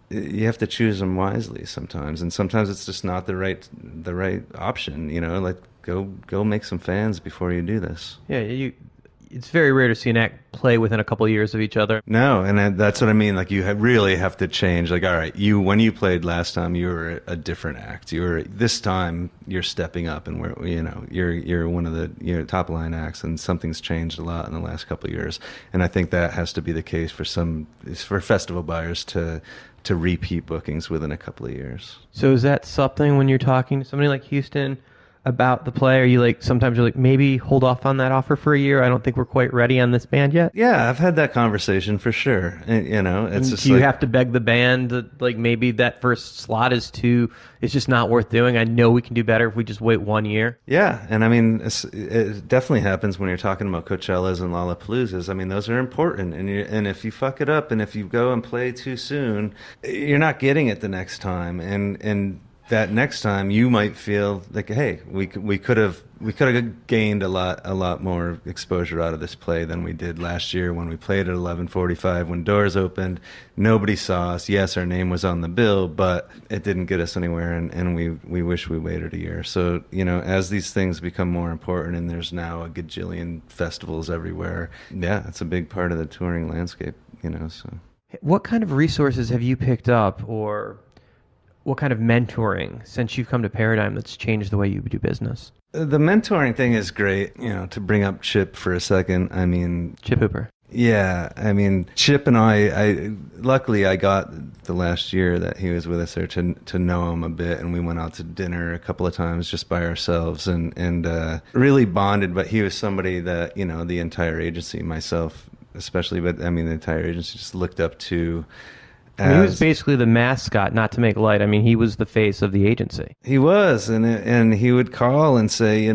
you have to choose them wisely sometimes. And sometimes it's just not the right option, Like, Go make some fans before you do this. Yeah, it's very rare to see an act play within a couple of years of each other. No, and that's what I mean. Like, you really have to change. Like, all right, when you played last time, you were a different act. This time you're stepping up, and you're one of the top line acts, and something's changed a lot in the last couple of years. And I think that has to be the case for festival buyers to repeat bookings within a couple of years. So is that something when you're talking to somebody like Houston about the play? Are you sometimes you're maybe hold off on that offer for a year? I don't think we're quite ready on this band yet. Yeah, I've had that conversation for sure. It's just do you have to beg the band that maybe that first slot is just not worth doing? I know we can do better if we just wait 1 year. Yeah, and I mean, it definitely happens when you're talking about Coachellas and Lollapaloozas. I mean, those are important, and if you fuck it up, and if you go and play too soon, you're not getting it the next time, and that next time you might feel like, hey, we could have gained a lot more exposure out of this play than we did last year when we played at 11:45 when doors opened. Nobody saw us. Yes, our name was on the bill, but it didn't get us anywhere, and we wish we waited a year. So, as these things become more important, and there's now a gajillion festivals everywhere, yeah, it's a big part of the touring landscape, so. What kind of resources have you picked up, or what kind of mentoring since you've come to Paradigm that's changed the way you do business? The mentoring thing is great, to bring up Chip for a second. I mean, Chip Hooper. Yeah, I mean, Chip and I luckily I got the last year that he was with us there to know him a bit, and we went out to dinner a couple of times just by ourselves and really bonded. But he was somebody that, the entire agency, myself especially, but I mean the entire agency just looked up to. He was basically the mascot, not to make light. I mean, he was the face of the agency. He was, and he would call and say,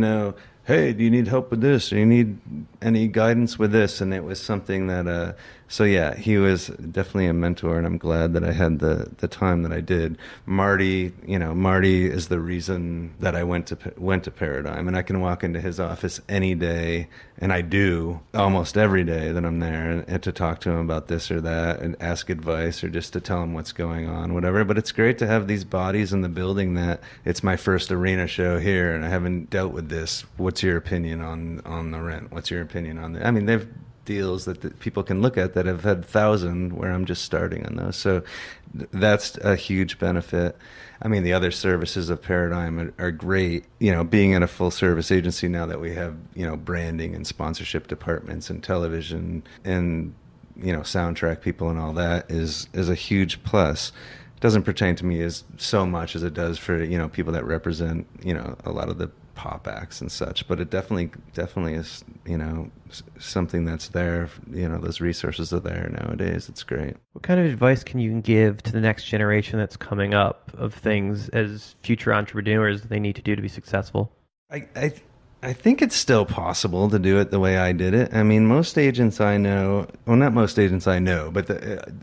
hey, do you need help with this? Or you need any guidance with this? And it was something that, so yeah, he was definitely a mentor, and I'm glad that I had the time that I did. Marty is the reason that I went to Paradigm, and I can walk into his office any day, and I do almost every day that I'm there, and to talk to him about this or that, and ask advice, or just to tell him what's going on, whatever. But it's great to have these bodies in the building that it's my first arena show here, and I haven't dealt with this. What's your opinion on the rent? What's your opinion on the? I mean, they've deals that people can look at that have had 1,000 where I'm just starting on those. So that's a huge benefit. I mean, the other services of Paradigm are great. Being in a full service agency now that we have, branding and sponsorship departments and television and, soundtrack people and all that is a huge plus. It doesn't pertain to me as so much as it does for, people that represent, a lot of the pop acts and such, but it definitely is, something that's there. Those resources are there nowadays. It's great. What kind of advice can you give to the next generation that's coming up of things as future entrepreneurs that they need to do to be successful? I think it's still possible to do it the way I did it. I mean, most agents I know, well, not most agents I know, but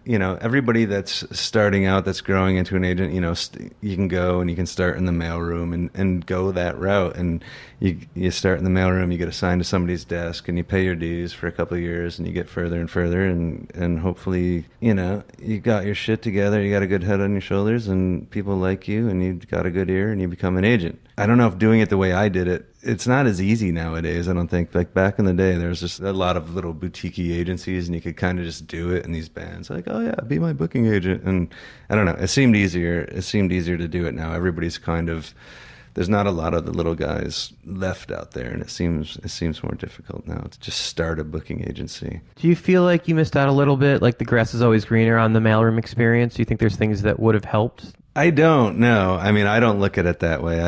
everybody that's starting out, that's growing into an agent, you can go and you can start in the mailroom and go that route. And you start in the mailroom, you get assigned to somebody's desk, and you pay your dues for a couple of years, and you get further and further, and hopefully, you got your shit together, you got a good head on your shoulders, and people like you, and you've got a good ear, and you become an agent. I don't know if doing it the way I did it, it's not as easy nowadays, I don't think. Like back in the day, there was just a lot of little boutique agencies, and you could kind of just do it in these bands. Like, oh yeah, be my booking agent. And I don't know, it seemed easier to do it now. Everybody's kind of, there's not a lot of the little guys left out there, and it seems more difficult now to just start a booking agency. Do you feel like you missed out a little bit, like the grass is always greener on the mailroom experience? Do you think there's things that would have helped? I don't know. I mean, I don't look at it that way.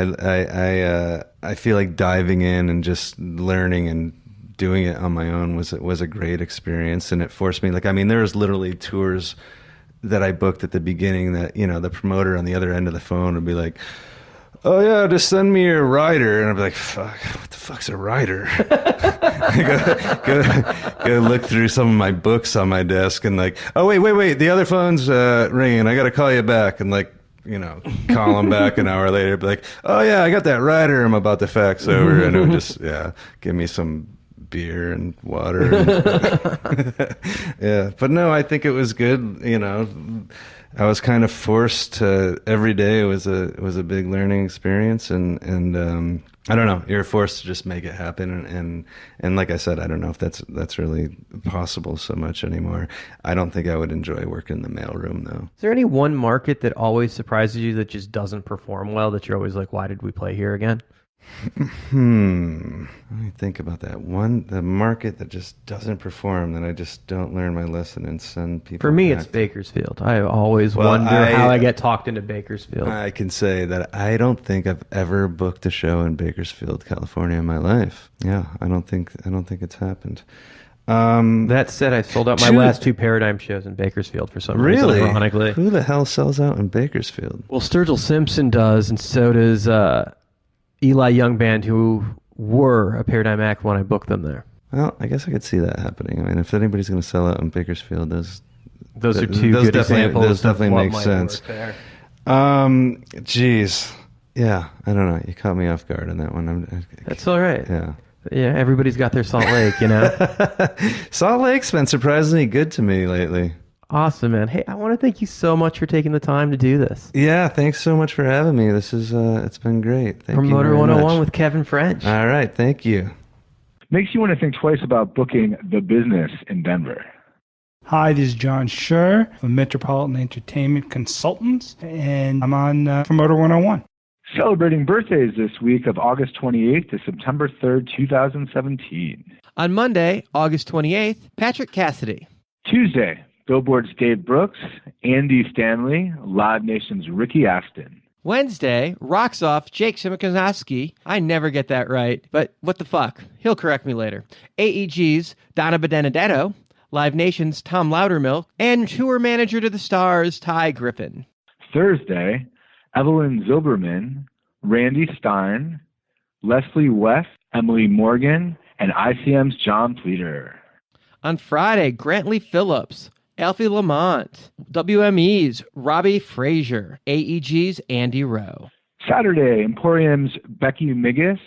I feel like diving in and just learning and doing it on my own was a great experience, and it forced me. Like, I mean, there was literally tours that I booked at the beginning that, the promoter on the other end of the phone would be like, oh yeah, just send me your rider. And I'd be like, fuck, what the fuck's a rider? go look through some of my books on my desk, and like, oh wait, the other phone's ringing, I gotta call you back. And like, call them back an hour later, be like, oh yeah, I got that rider I'm about to fax over. And it would just, give me some beer and water. Yeah, but no, I think it was good, I was kind of forced to, every day was a big learning experience, and I don't know, you're forced to just make it happen, and like I said, I don't know if that's really possible so much anymore. I don't think I would enjoy working in the mailroom though. Is there any one market that always surprises you that just doesn't perform well, that you're always like, why did we play here again? Let me think about that. The market that just doesn't perform, that I just don't learn my lesson and send people. For me, back it's Bakersfield. I always wonder how I get talked into Bakersfield. I can say that I don't think I've ever booked a show in Bakersfield, California in my life. Yeah, I don't think it's happened. That said, I sold out my last 2 Paradigm shows in Bakersfield for some reason, ironically. Who the hell sells out in Bakersfield? Well, Sturgill Simpson does, and so does Eli Young Band, who were a Paradigm act when I booked them there. Well, I guess I could see that happening. I mean, if anybody's going to sell out in Bakersfield, those are two good examples. Those definitely of what make might sense. work there. Geez, yeah, I don't know. You caught me off guard on that one. That's all right. Yeah. Yeah, everybody's got their Salt Lake, you know. Salt Lake's been surprisingly good to me lately. Awesome, man. Hey, I want to thank you so much for taking the time to do this. Yeah, thanks so much for having me. This is it's been great. Thank you Promoter very 101 much. with Kevin French. All right, thank you. Makes you want to think twice about booking the business in Denver. Hi, this is John Schur of Metropolitan Entertainment Consultants, and I'm on Promoter 101. Celebrating birthdays this week of August 28th to September 3rd, 2017. On Monday, August 28th, Patrick Cassidy. Tuesday, Billboard's Dave Brooks, Andy Stanley, Live Nation's Ricky Aston. Wednesday, rocks off Jake Shimakazaski. I never get that right, but what the fuck? He'll correct me later. AEG's Donna Benedetto, Live Nation's Tom Loudermilk, and tour manager to the stars, Ty Griffin. Thursday, Evelyn Zilberman, Randy Stein, Leslie West, Emily Morgan, and ICM's John Pleater. On Friday, Grantley Phillips, Alfie Lamont, WME's Robbie Frazier, AEG's Andy Rowe. Saturday, Emporium's Becky Migas,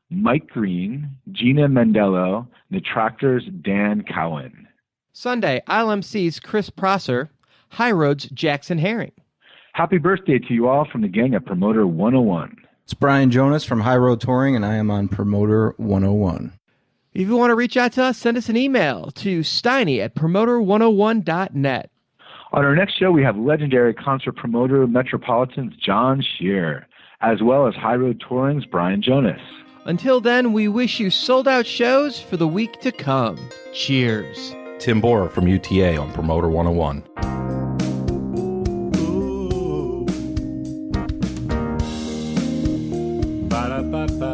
Mike Green, Gina Mendello, The Tractor's Dan Cowan. Sunday, ILMC's Chris Prosser, High Road's Jackson Herring. Happy birthday to you all from the gang at Promoter 101. It's Brian Jonas from High Road Touring, and I am on Promoter 101. If you want to reach out to us, send us an email to steiny@promoter101.net. On our next show, we have legendary concert promoter Metropolitan's John Shear, as well as High Road Touring's Brian Jonas. Until then, we wish you sold-out shows for the week to come. Cheers. Tim Borer from UTA on Promoter 101. Ba-da-ba-ba.